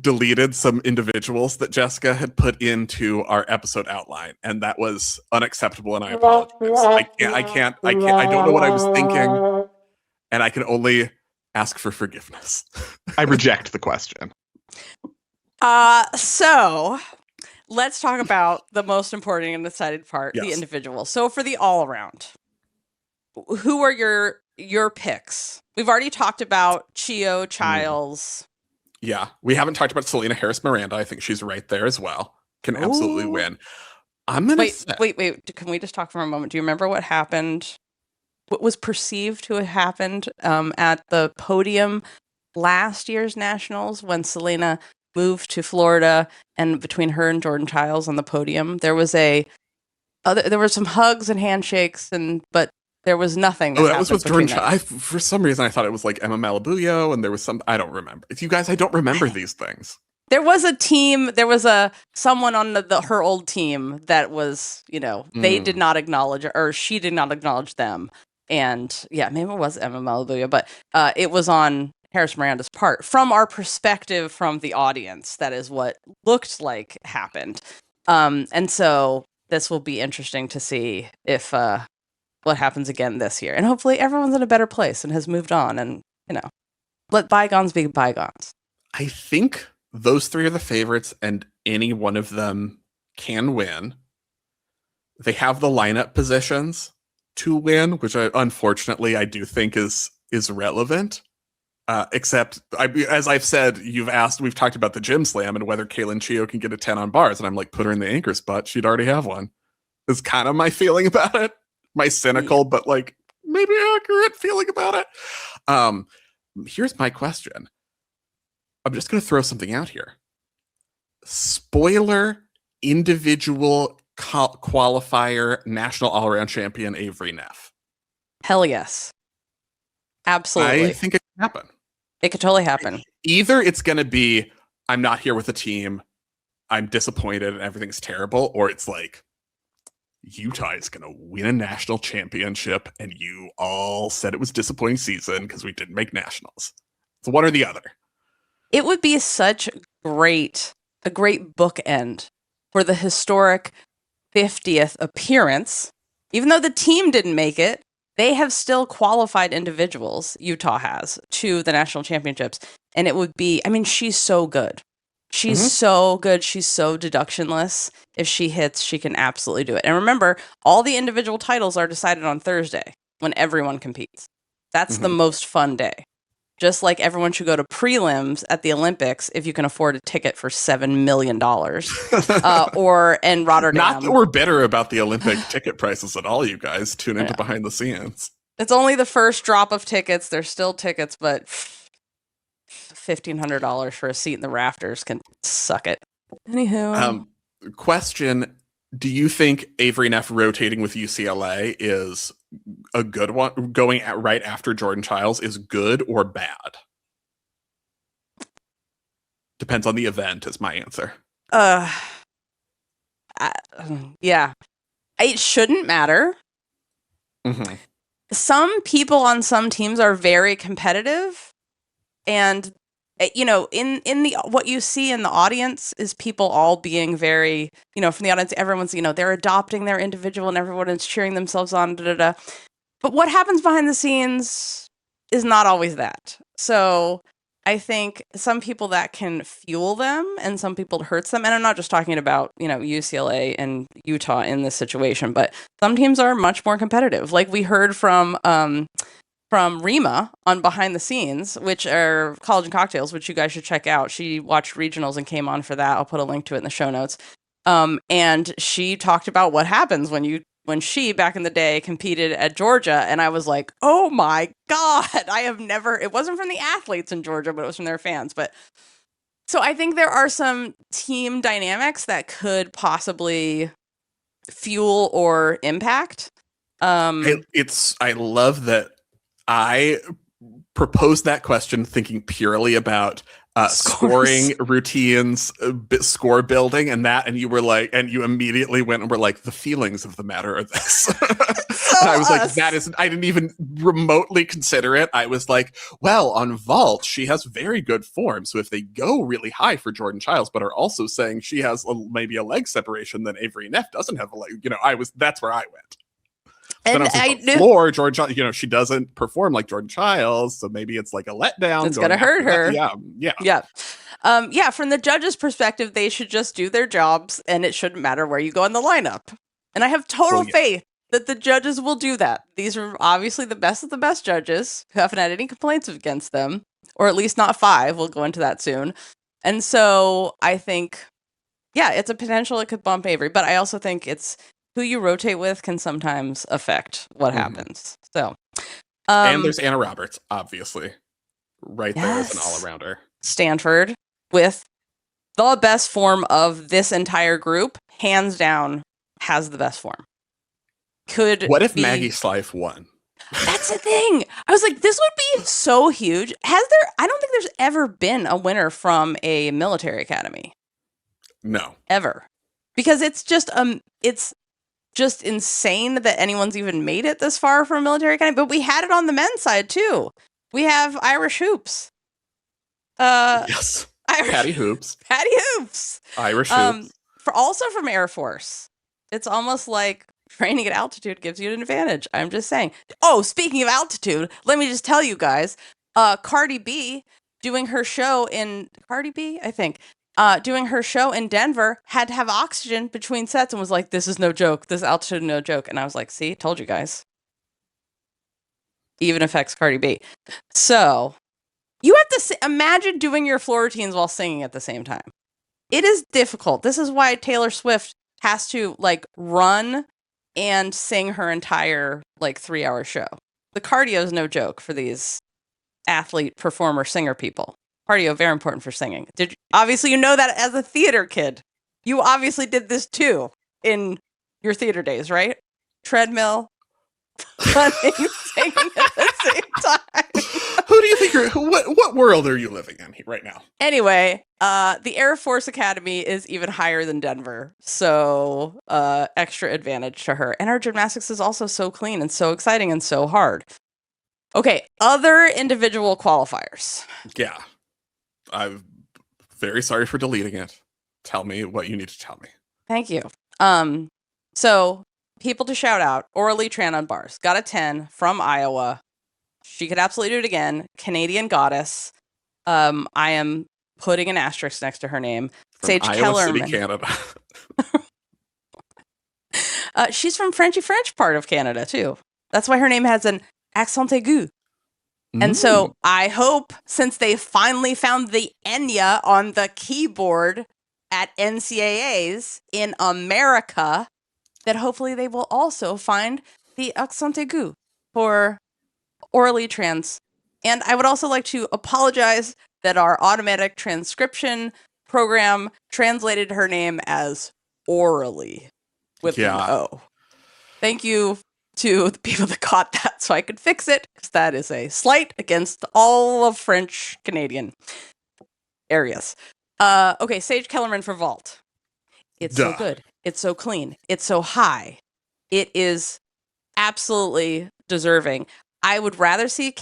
Deleted some individuals that Jessica had put into our episode outline, and that was unacceptable. And I apologize. I can't. I don't know what I was thinking, and I can only ask for forgiveness. I reject the question. So let's talk about the most important and decided part, the individual. So for the all around, who are your picks? We've already talked about Chae, Chiles. Yeah, we haven't talked about Selena Harris-Miranda. I think she's right there as well. Can absolutely win. I'm gonna wait. Can we just talk for a moment? Do you remember what happened? What was perceived to have happened at the podium last year's nationals when Selena moved to Florida, and between her and Jordan Chiles on the podium, there were some hugs and handshakes, but there was nothing. That was with Jordan Chiles. For some reason, I thought it was like Emma Malabuyo, and there was some. I don't remember. You guys, I don't remember these things. There was a team. There was someone on her old team that was, they did not acknowledge, or she did not acknowledge them. And yeah, maybe it was Emma Malabuyo, but it was on Harris-Miranda's part. From our perspective, from the audience, that is what looked like happened. And so this will be interesting to see if what happens again this year. And hopefully everyone's in a better place and has moved on, and let bygones be bygones. I think those three are the favorites, and any one of them can win. They have the lineup positions to win, which unfortunately I do think is relevant. Except, as I've said, we've talked about the Gym Slam and whether Kaylin Chio can get a 10 on bars, and I'm like, put her in the anchor spot. She'd already have one. Is kind of my feeling about it. My cynical, but like maybe accurate feeling about it. Here's my question. I'm just going to throw something out here. Spoiler: individual qualifier national all-around champion Avery Neff. Hell yes. Absolutely. I think it can happen. It could totally happen. Either it's going to be, I'm not here with the team, I'm disappointed and everything's terrible, or it's like, Utah is going to win a national championship and you all said it was a disappointing season because we didn't make nationals. It's one or the other. It would be such a great bookend for the historic 50th appearance. Even though the team didn't make it, they have still qualified individuals, Utah has, to the national championships. And it would be, she's so good. She's so good. She's so deductionless. If she hits, she can absolutely do it. And remember, all the individual titles are decided on Thursday when everyone competes. That's the most fun day. Just like everyone should go to prelims at the Olympics if you can afford a ticket for $7 million. Or in Rotterdam. Not that we're bitter about the Olympic ticket prices at all, you guys. Tune into Behind the Scenes. It's only the first drop of tickets. There's still tickets, but $1,500 for a seat in the rafters can suck it. Anywho. Question. Do you think Avery Neff rotating with UCLA is a good one? Going right after Jordan Chiles is good or bad? Depends on the event is my answer. Yeah. It shouldn't matter. Some people on some teams are very competitive, and in the what you see in the audience is people all being very, from the audience, everyone's, they're adopting their individual and everyone is cheering themselves on. But what happens behind the scenes is not always that. So I think some people that can fuel them and some people it hurts them. And I'm not just talking about, UCLA and Utah in this situation, but some teams are much more competitive. Like we heard from Rima on Behind the Scenes, which are College and Cocktails, which you guys should check out. She watched regionals and came on for that. I'll put a link to it in the show notes. And she talked about what happens when she back in the day competed at Georgia, and I was like, oh my God, it wasn't from the athletes in Georgia, but it was from their fans. But so I think there are some team dynamics that could possibly fuel or impact. I love that I proposed that question thinking purely about scoring routines, score building, and you were like, and you immediately went and were like, the feelings of the matter are this. And I was like, I didn't even remotely consider it. I was like, well, on vault, she has very good form. So if they go really high for Jordan Chiles, but are also saying she has maybe a leg separation, then Avery Neff doesn't have a leg. That's where I went. And then I was like, floor, Jordan, she doesn't perform like Jordan Chiles, so maybe it's like a letdown. It's gonna hurt her. Yeah. From the judges' perspective, they should just do their jobs, and it shouldn't matter where you go in the lineup. And I have total faith that the judges will do that. These are obviously the best of the best judges who haven't had any complaints against them, or at least not 5. We'll go into that soon. And so I think, it's a potential it could bump Avery, but I also think it's who you rotate with can sometimes affect what happens. So, and there's Anna Roberts, obviously, right there as an all-arounder. Stanford with the best form of this entire group, hands down, has the best form. What if Maggie Slife won? That's the thing. I was like, this would be so huge. I don't think there's ever been a winner from a military academy. No. Ever. Because it's just insane that anyone's even made it this far from a military academy. But we had it on the men's side too. We have Irish hoops. Yes. Patty Hoops. Irish hoops. Also from Air Force. It's almost like training at altitude gives you an advantage. I'm just saying. Oh, speaking of altitude, let me just tell you guys. Cardi B doing her show in doing her show in Denver had to have oxygen between sets and was like, this is no joke. This altitude no joke. And I was like, see, told you guys. Even affects Cardi B. So you have to imagine doing your floor routines while singing at the same time. It is difficult. This is why Taylor Swift has to run and sing her entire 3-hour show. The cardio is no joke for these athlete, performer, singer people. Cardio, very important for singing. Obviously, you know that as a theater kid. You obviously did this too in your theater days, right? Treadmill, running, singing at the same time. Who do you think what world are you living in right now? Anyway, the Air Force Academy is even higher than Denver. So extra advantage to her. And our gymnastics is also so clean and so exciting and so hard. Okay, other individual qualifiers. Yeah. I'm very sorry for deleting it. Tell me what you need to tell me. Thank you. So people to shout out. Orly Tran on bars. Got a 10 from Iowa. She could absolutely do it again. Canadian goddess. I am putting an asterisk next to her name. From Sage Iowa Kellerman. City, Canada. She's from Frenchy French part of Canada, too. That's why her name has an accent aigu. And so I hope, since they finally found the Enya on the keyboard at NCAAs in America, that hopefully they will also find the accent aigu for Orly Trans. And I would also like to apologize that our automatic transcription program translated her name as Orally with an O. Thank you to the people that caught that so I could fix it, because that is a slight against all of French Canadian areas. Okay, Sage Kellerman for vault. It's so good. It's so clean. It's so high. It is absolutely deserving. I would rather see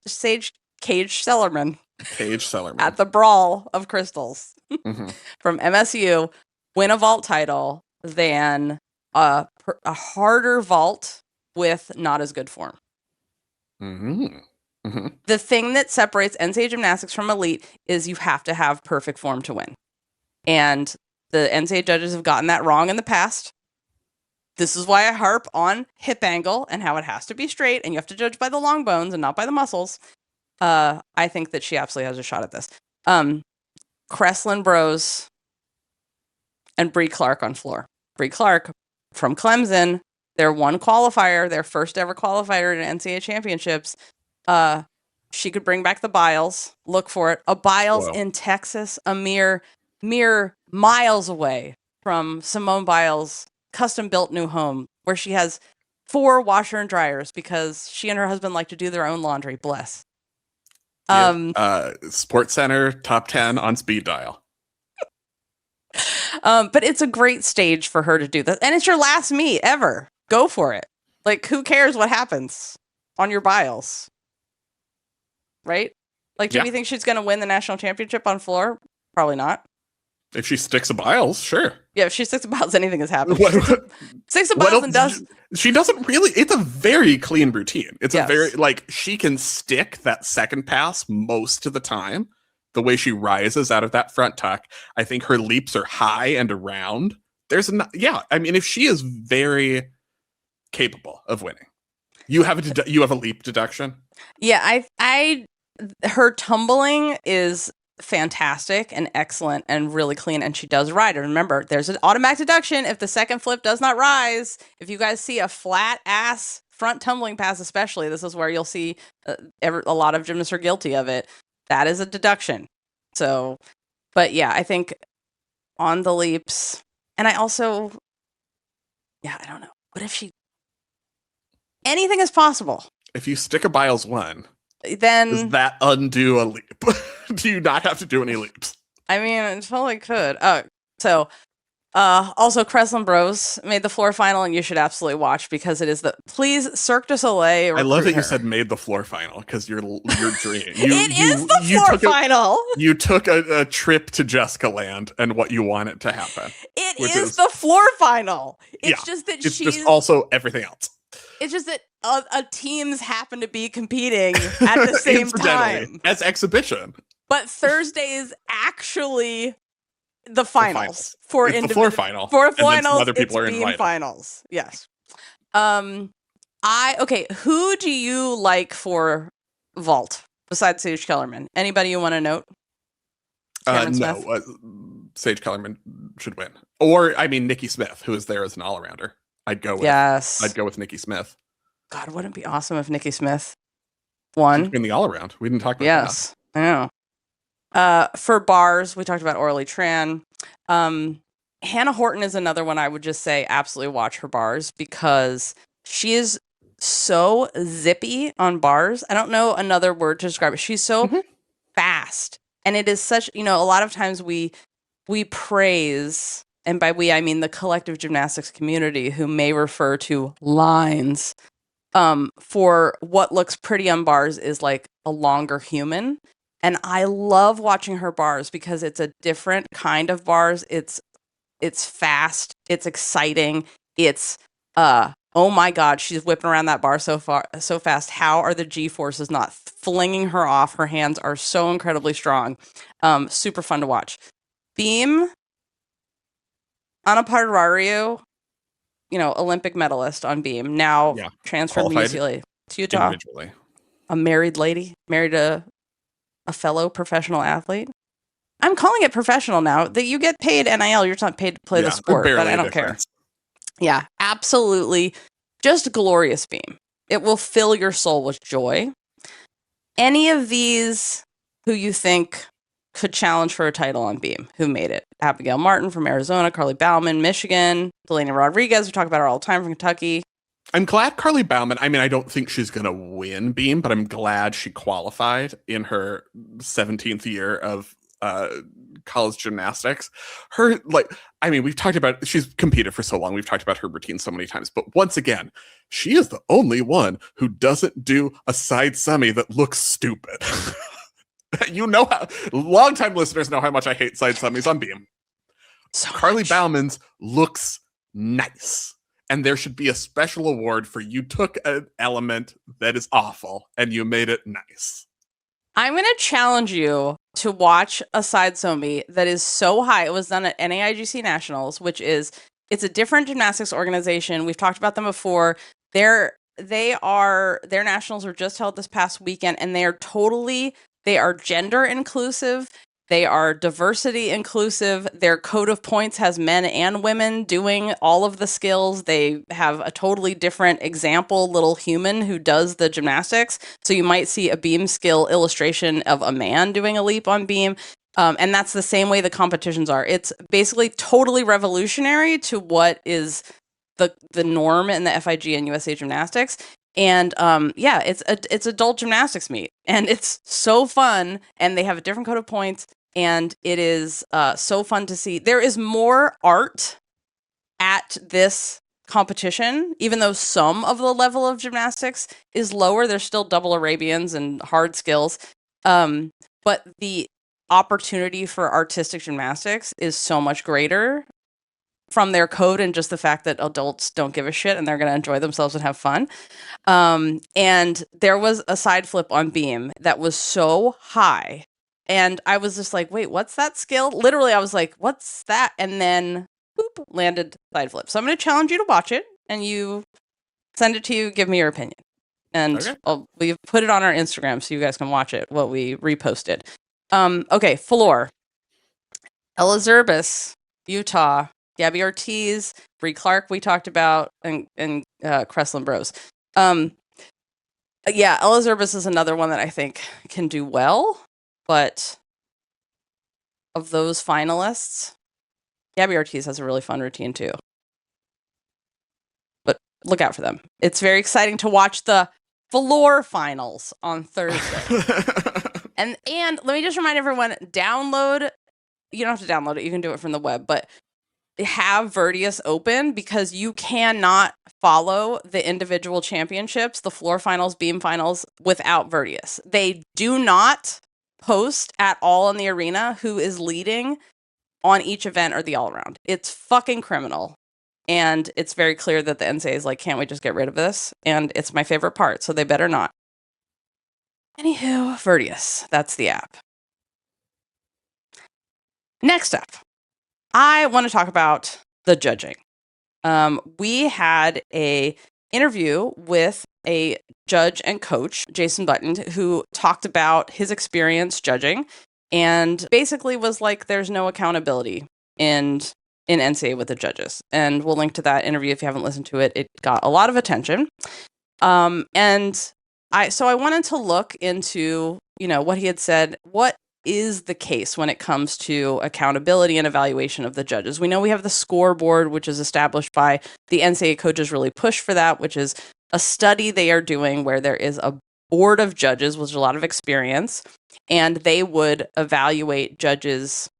Sage Kellerman at the Brawl of Crystals from MSU win a vault title than a harder vault with not as good form. Mm-hmm. Mm-hmm. The thing that separates NCAA gymnastics from elite is you have to have perfect form to win. And the NCAA judges have gotten that wrong in the past. This is why I harp on hip angle and how it has to be straight, and you have to judge by the long bones and not by the muscles. I think that she absolutely has a shot at this. Kreslin Bros and Bree Clark on floor. Bree Clark from Clemson, their one qualifier, their first ever qualifier in NCAA championships. She could bring back the Biles. Look for it. A Biles in Texas, a mere miles away from Simone Biles' custom-built new home, where she has 4 washer and dryers because she and her husband like to do their own laundry. Bless. Sports Center top 10 on speed dial. But it's a great stage for her to do that, and it's your last meet ever. Go for it. Like, who cares what happens on your Biles? Right? Like, do we think she's going to win the national championship on floor? Probably not. If she sticks a Biles, sure. Yeah, if she sticks a Biles, anything has happened. Sticks a Biles and does. She doesn't really. It's a very clean routine. It's Yes. a very, like, she can stick that second pass most of the time. The way she rises out of that front tuck, I think her leaps are high and around. I mean, if she is very capable of winning, you have a leap deduction. Yeah, her tumbling is fantastic and excellent and really clean, and she does ride. And remember, there's an automatic deduction if the second flip does not rise. If you guys see a flat ass front tumbling pass, especially, this is where you'll see a lot of gymnasts are guilty of it. That is a deduction. So, but yeah, I think on the leaps, and I also, I don't know. What if anything is possible? If you stick a Biles 1, then does that undo a leap? Do you not have to do any leaps? I mean, it totally could. Also, Kreslin Bros made the floor final, and you should absolutely watch because it is please Cirque du Soleil. I love that you said made the floor final because your dream. It is the floor final. You took a trip to Jessica Land and what you want it to happen. It is the floor final. It's just that it's just also everything else. It's just that teams happen to be competing at the same time as exhibition. But Thursday is actually the finals for the floor final. For finals, other people are invited. Finals. Yes. Who do you like for vault besides Sage Kellerman? Anybody you want to note? No. Sage Kellerman should win. Or Nikki Smith, who is there as an all-arounder. I'd go with Nikki Smith. God, wouldn't it be awesome if Nikki Smith won? In the all-around. We didn't talk about that. Yes, I know. For bars, we talked about Orly Tran. Hannah Horton is another one I would just say absolutely watch her bars because she is so zippy on bars. I don't know another word to describe it. She's so fast. And it is such, a lot of times we praise, and by we, I mean the collective gymnastics community who may refer to lines for what looks pretty on bars is like a longer human. And I love watching her bars because it's a different kind of bars. It's fast. It's exciting. It's oh my God, she's whipping around that bar so fast. How are the G forces not flinging her off? Her hands are so incredibly strong. Super fun to watch. Beam, Anna Pardario, Olympic medalist on beam. Now transferred from UCLA to Utah. Individually. A married lady, married a fellow professional athlete. I'm calling it professional now. That you get paid NIL, you're not paid to play the sport, but I don't care. Yeah, absolutely. Just glorious beam. It will fill your soul with joy. Any of these who you think could challenge for a title on beam, who made it? Abigail Martin from Arizona, Carly Bauman, Michigan, Delaney Rodriguez, we talk about her all the time, from Kentucky. I'm glad Carly Bauman, I don't think she's going to win beam, but I'm glad she qualified in her 17th year of college gymnastics. We've talked about, she's competed for so long. We've talked about her routine so many times, but once again, she is the only one who doesn't do a side semi that looks stupid. Longtime listeners know how much I hate side semis on beam. Carly Bauman's looks nice. and there should be a special award for you took an element that is awful and you made it nice. I'm going to challenge you to watch a side somi that is so high. It was done at NAIGC Nationals, which is, it's a different gymnastics organization. We've talked about them before. Their nationals were just held this past weekend, and they are gender inclusive. They are diversity inclusive. Their code of points has men and women doing all of the skills. They have a totally different example, little human who does the gymnastics. So you might see a beam skill illustration of a man doing a leap on beam. And that's the same way the competitions are. It's basically totally revolutionary to what is the norm in the FIG and USA Gymnastics. And it's adult gymnastics meet, and it's so fun. And they have a different code of points. And it is so fun to see. There is more art at this competition, even though some of the level of gymnastics is lower. There's still double Arabians and hard skills. But the opportunity for artistic gymnastics is so much greater from their code, and just the fact that adults don't give a shit and they're going to enjoy themselves and have fun. And there was a side flip on beam that was so high. And I was just like, wait, what's that skill? Literally, I was like, what's that? And then, boop, landed side flip. So I'm going to challenge you to watch it, and you send it to you, give me your opinion. And we've put it on our Instagram so you guys can watch it, what we reposted. Okay, floor. Ella Zerbis, Utah. Gabby Ortiz, Bree Clark we talked about, and Kreslin Bros. Ella Zerbis is another one that I think can do well. But of those finalists, Gabby Ortiz has a really fun routine too. But look out for them. It's very exciting to watch the floor finals on Thursday. and let me just remind everyone, you don't have to download it, you can do it from the web, but have Verdius open, because you cannot follow the individual championships, the floor finals, beam finals, without Verdius. They do not post at all in the arena who is leading on each event or the all-around. It's fucking criminal. And it's very clear that the NCAA is like, can't we just get rid of this? And it's my favorite part, so they better not. Anywho, Verdius, that's the app. Next up, I want to talk about the judging. We had a interview with a judge and coach, Jason Button, who talked about his experience judging, and basically was like, there's no accountability in NCAA with the judges. And we'll link to that interview if you haven't listened to it. It got a lot of attention. And I wanted to look into, what he had said. What is the case when it comes to accountability and evaluation of the judges? We know we have the scoreboard, which is established by the NCAA coaches really push for that, which is a study they are doing where there is a board of judges with a lot of experience, and they would evaluate judges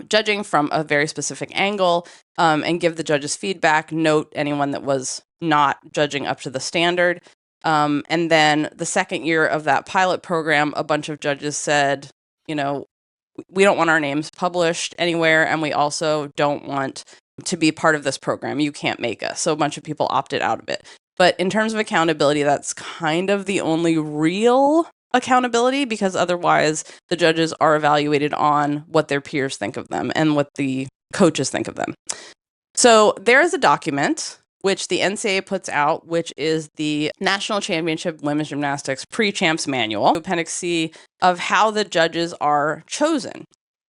judging from a very specific angle, and give the judges feedback, note anyone that was not judging up to the standard. And then the second year of that pilot program, a bunch of judges said, we don't want our names published anywhere, and we also don't want to be part of this program. You can't make us. So a bunch of people opted out of it. But in terms of accountability, that's kind of the only real accountability, because otherwise the judges are evaluated on what their peers think of them and what the coaches think of them. So there is a document which the NCAA puts out, which is the National Championship Women's Gymnastics Pre-Champs Manual, Appendix C, of how the judges are chosen.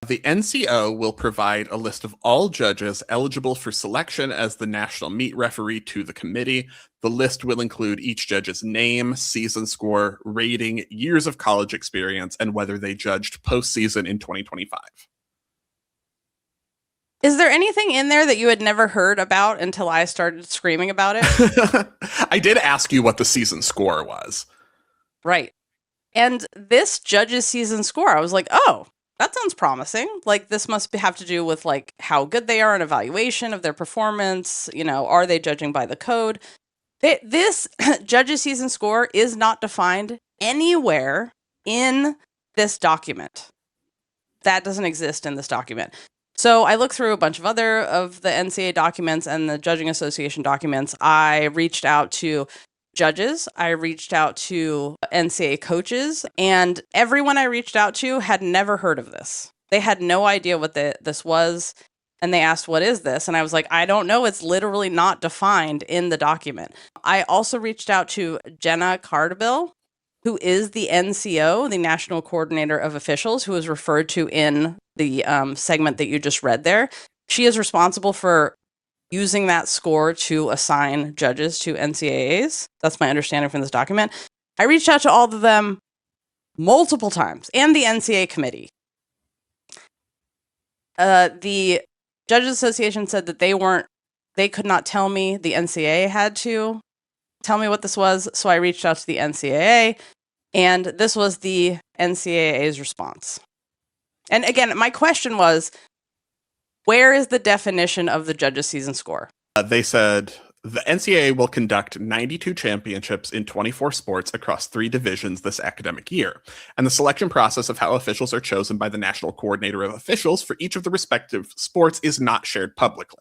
The NCO will provide a list of all judges eligible for selection as the national meet referee to the committee. The list will include each judge's name, season score, rating, years of college experience, and whether they judged postseason in 2025. Is there anything in there that you had never heard about until I started screaming about it? I did ask you what the season score was. Right. And this judge's season score, I was like, oh, that sounds promising. Like, this must have to do with like how good they are in evaluation of their performance. Are they judging by the code? This judge's season score is not defined anywhere in this document. That doesn't exist in this document. So I looked through a bunch of the NCAA documents and the Judging Association documents. I reached out to judges. I reached out to NCAA coaches, and everyone I reached out to had never heard of this. They had no idea what this was, and they asked, "What is this?" And I was like, "I don't know. It's literally not defined in the document." I also reached out to Jenna Cardabille, who is the NCO, the National Coordinator of Officials, who is referred to in the segment that you just read there. She is responsible for using that score to assign judges to NCAAs. That's my understanding from this document. I reached out to all of them multiple times, and the NCAA committee. The Judges Association said that they could not tell me. The NCAA had to tell me what this was, so I reached out to the NCAA, and this was the NCAA's response. And again, my question was, where is the definition of the judges' season score? They said the NCAA will conduct 92 championships in 24 sports across 3 divisions this academic year, and the selection process of how officials are chosen by the National Coordinator of Officials for each of the respective sports is not shared publicly.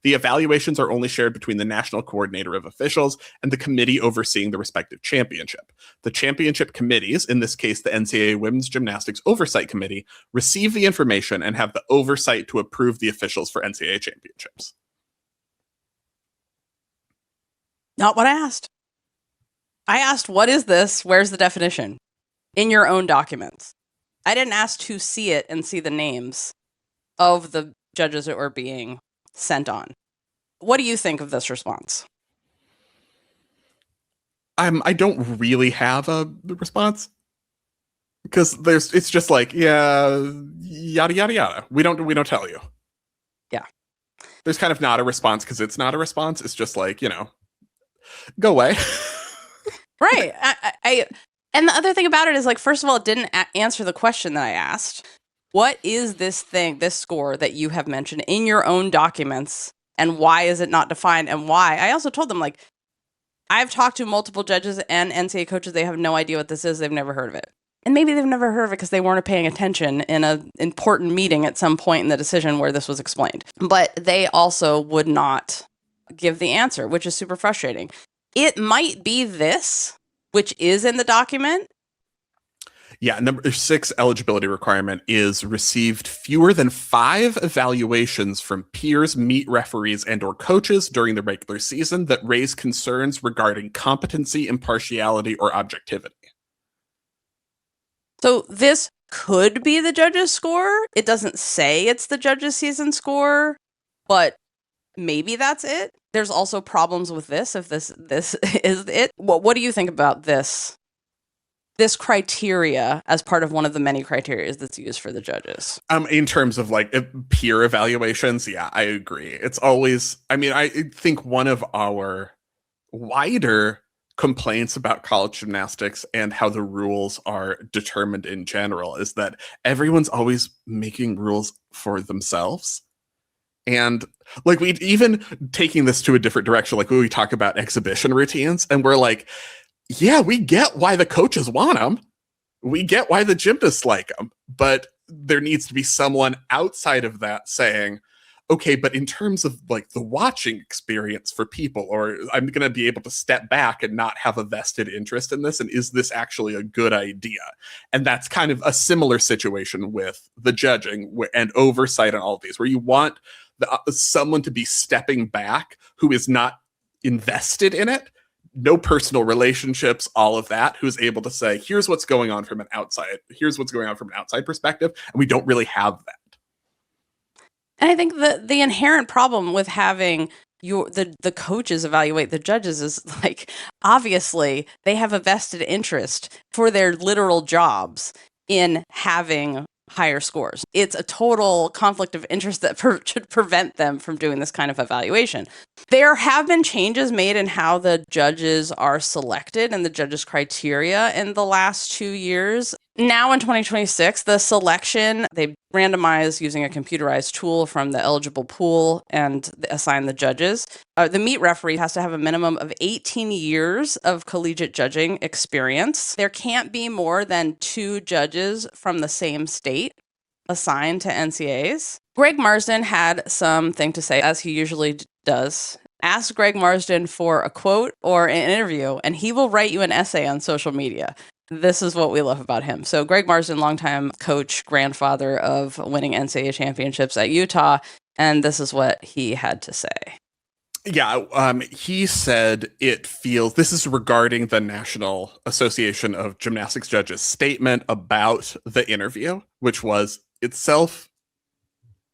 The evaluations are only shared between the National Coordinator of Officials and the committee overseeing the respective championship. The championship committees, in this case the NCAA Women's Gymnastics Oversight Committee, receive the information and have the oversight to approve the officials for NCAA championships. Not what I asked. I asked, what is this? Where's the definition? In your own documents. I didn't ask to see it and see the names of the judges that were being sent on. What do you think of this response? I don't really have a response, because it's just like, yeah, yada yada yada. We don't tell you. Yeah. There's kind of not a response because it's not a response. It's just like, go away. Right. I and the other thing about it is, like, first of all, it didn't answer the question that I asked. What is this score that you have mentioned in your own documents, and why is it not defined, and why? I also told them, like, I've talked to multiple judges and NCAA coaches. They have no idea what this is. They've never heard of it. And maybe they've never heard of it because they weren't paying attention in an important meeting at some point in the decision where this was explained. But they also would not give the answer, which is super frustrating. It might be this, which is in the document. Yeah, number 6 eligibility requirement is received fewer than 5 evaluations from peers, meet referees, and or coaches during the regular season that raise concerns regarding competency, impartiality, or objectivity. So this could be the judge's score. It doesn't say it's the judge's season score, but maybe that's it. There's also problems with this, if this is it. What do you think about this criteria as part of one of the many criteria that's used for the judges? In terms of like peer evaluations, yeah, I agree. It's always, I think one of our wider complaints about college gymnastics and how the rules are determined in general is that everyone's always making rules for themselves. And like, we even taking this to a different direction, like when we talk about exhibition routines, and we're like, yeah, we get why the coaches want them. We get why the gymnasts like them. But there needs to be someone outside of that saying, okay, but in terms of like the watching experience for people, or I'm going to be able to step back and not have a vested interest in this. And is this actually a good idea? And that's kind of a similar situation with the judging and oversight and all of these, where you want someone to be stepping back who is not invested in it. No personal relationships, all of that, who's able to say, here's what's going on from an outside perspective. And we don't really have that. And I think the inherent problem with having the coaches evaluate the judges is, like, obviously they have a vested interest for their literal jobs in having higher scores. It's a total conflict of interest that should prevent them from doing this kind of evaluation. There have been changes made in how the judges are selected and the judges' criteria in the last 2 years. Now in 2026, the selection, they randomize using a computerized tool from the eligible pool and assign the judges. The meet referee has to have a minimum of 18 years of collegiate judging experience. There can't be more than 2 judges from the same state assigned to NCAAs. Greg Marsden had something to say, as he usually does. Ask Greg Marsden for a quote or an interview, and he will write you an essay on social media. This is what we love about him. So Greg Marsden, longtime coach, grandfather of winning NCAA championships at Utah, and this is what he had to say. Yeah, he said it feels, this is regarding the National Association of Gymnastics Judges statement about the interview, which was itself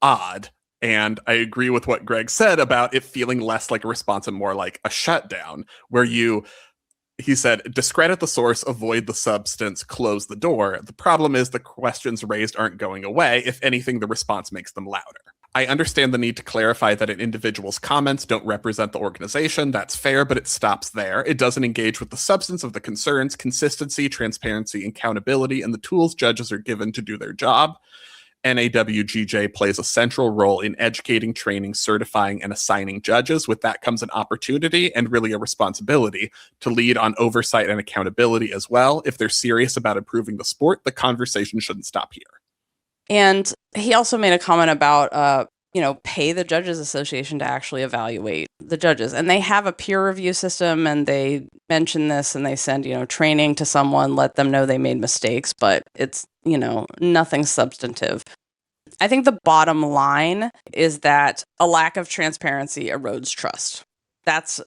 odd. And I agree with what Greg said about it feeling less like a response and more like a shutdown, where he said, discredit the source, avoid the substance, close the door. The problem is the questions raised aren't going away. If anything, the response makes them louder. I understand the need to clarify that an individual's comments don't represent the organization. That's fair, but it stops there. It doesn't engage with the substance of the concerns, consistency, transparency, accountability, and the tools judges are given to do their job. NAWGJ plays a central role in educating, training, certifying, and assigning judges. With that comes an opportunity and really a responsibility to lead on oversight and accountability as well. If they're serious about improving the sport, the conversation shouldn't stop here. And he also made a comment about, pay the Judges Association to actually evaluate the judges. And they have a peer review system, and they mention this, and they send, training to someone, let them know they made mistakes, but it's, nothing substantive. I think the bottom line is that a lack of transparency erodes trust. That's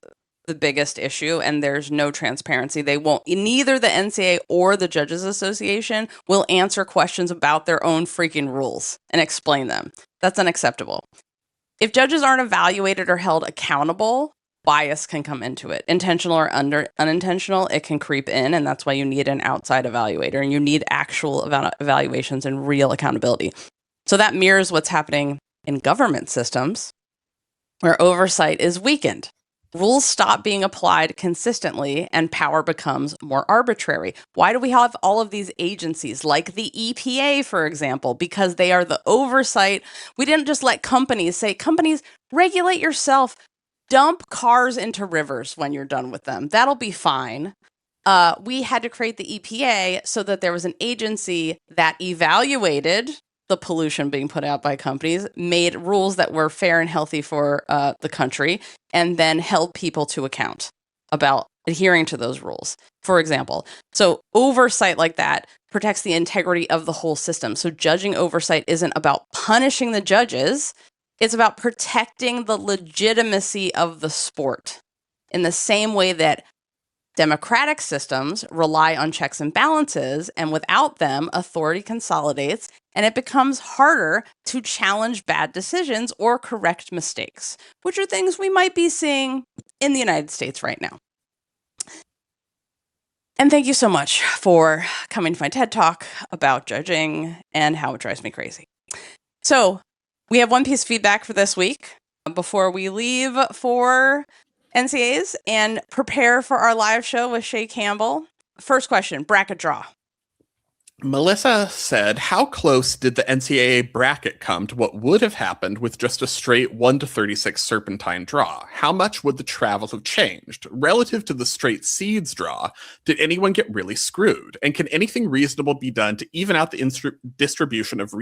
the biggest issue, and there's no transparency. They won't, neither the NCAA or the Judges Association will answer questions about their own freaking rules and explain them. That's unacceptable. If judges aren't evaluated or held accountable, bias can come into it. Intentional or unintentional, it can creep in, and that's why you need an outside evaluator, and you need actual evaluations and real accountability. So that mirrors what's happening in government systems, where oversight is weakened. Rules stop being applied consistently and power becomes more arbitrary. Why do we have all of these agencies like the EPA, for example? Because they are the oversight. We didn't just let companies say, companies, regulate yourself. Dump cars into rivers when you're done with them. That'll be fine. We had to create the EPA so that there was an agency that evaluated the pollution being put out by companies, made rules that were fair and healthy for the country, and then held people to account about adhering to those rules, for example. So oversight like that protects the integrity of the whole system. So judging oversight isn't about punishing the judges. It's about protecting the legitimacy of the sport in the same way that democratic systems rely on checks and balances, and without them, authority consolidates, and it becomes harder to challenge bad decisions or correct mistakes, which are things we might be seeing in the United States right now. And thank you so much for coming to my TED Talk about judging and how it drives me crazy. So we have one piece of feedback for this week before we leave for NCAAs and prepare for our live show with Chae Campbell. First question, bracket draw. Melissa said, how close did the NCAA bracket come to what would have happened with just a straight 1-36 serpentine draw? How much would the travel have changed? Relative to the straight seeds draw, did anyone get really screwed? And can anything reasonable be done to even out the distribution of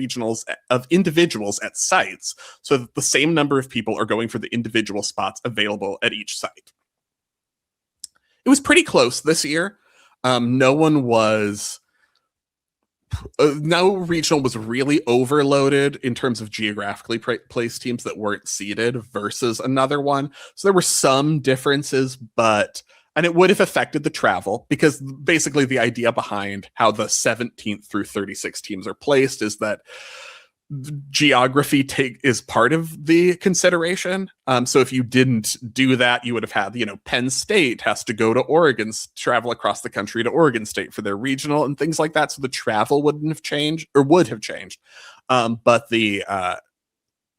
individuals at sites so that the same number of people are going for the individual spots available at each site? It was pretty close this year. No regional was really overloaded in terms of geographically placed teams that weren't seeded versus another one. So there were some differences, and it would have affected the travel, because basically the idea behind how the 17th through 36 teams are placed is that geography is part of the consideration. So if you didn't do that, you would have had, Penn State has to go to Oregon, travel across the country to Oregon State for their regional and things like that. So the travel would have changed. But the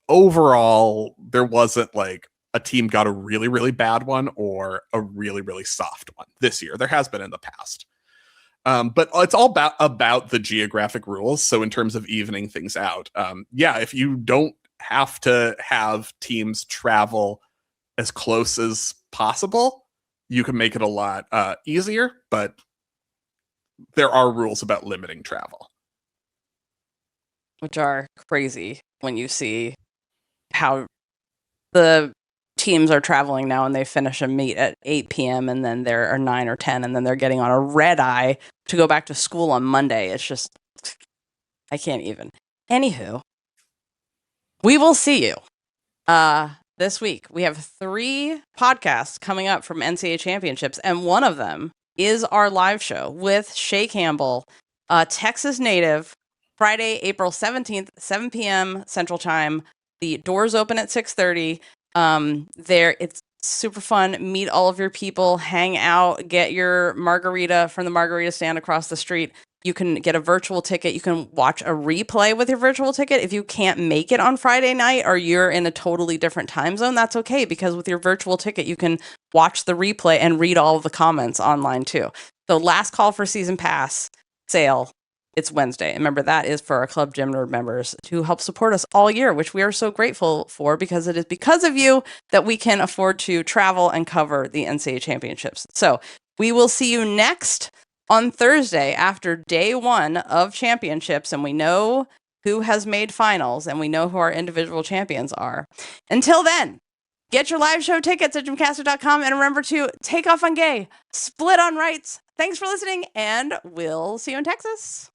overall, there wasn't like a team got a really, really bad one or a really, really soft one this year. There has been in the past. But it's all about the geographic rules. So in terms of evening things out, if you don't have to have teams travel as close as possible, you can make it a lot easier. But there are rules about limiting travel. which are crazy when you see how the teams are traveling now and they finish a meet at 8 p.m. and then there are 9 or 10 and then they're getting on a red eye to go back to school on Monday. It's just, I can't even. Anywho, we will see you this week. We have 3 podcasts coming up from NCAA Championships, and one of them is our live show with Chae Campbell, Texas native, Friday, April 17th, 7 p.m. Central Time. The doors open at 6:30. It's super fun. Meet all of your people, hang out, get your margarita from the margarita stand across the street. You can get a virtual ticket. You can watch a replay with your virtual ticket. If you can't make it on Friday night or you're in a totally different time zone, that's okay, because with your virtual ticket, you can watch the replay and read all of the comments online too. So last call for season pass sale. It's Wednesday. And remember, that is for our Club Gym Nerd members to help support us all year, which we are so grateful for, because it is because of you that we can afford to travel and cover the NCAA Championships. So we will see you next on Thursday after day 1 of championships, and we know who has made finals and we know who our individual champions are. Until then, get your live show tickets at GymCastic.com, and remember to take off on gay, split on rights. Thanks for listening, and we'll see you in Texas.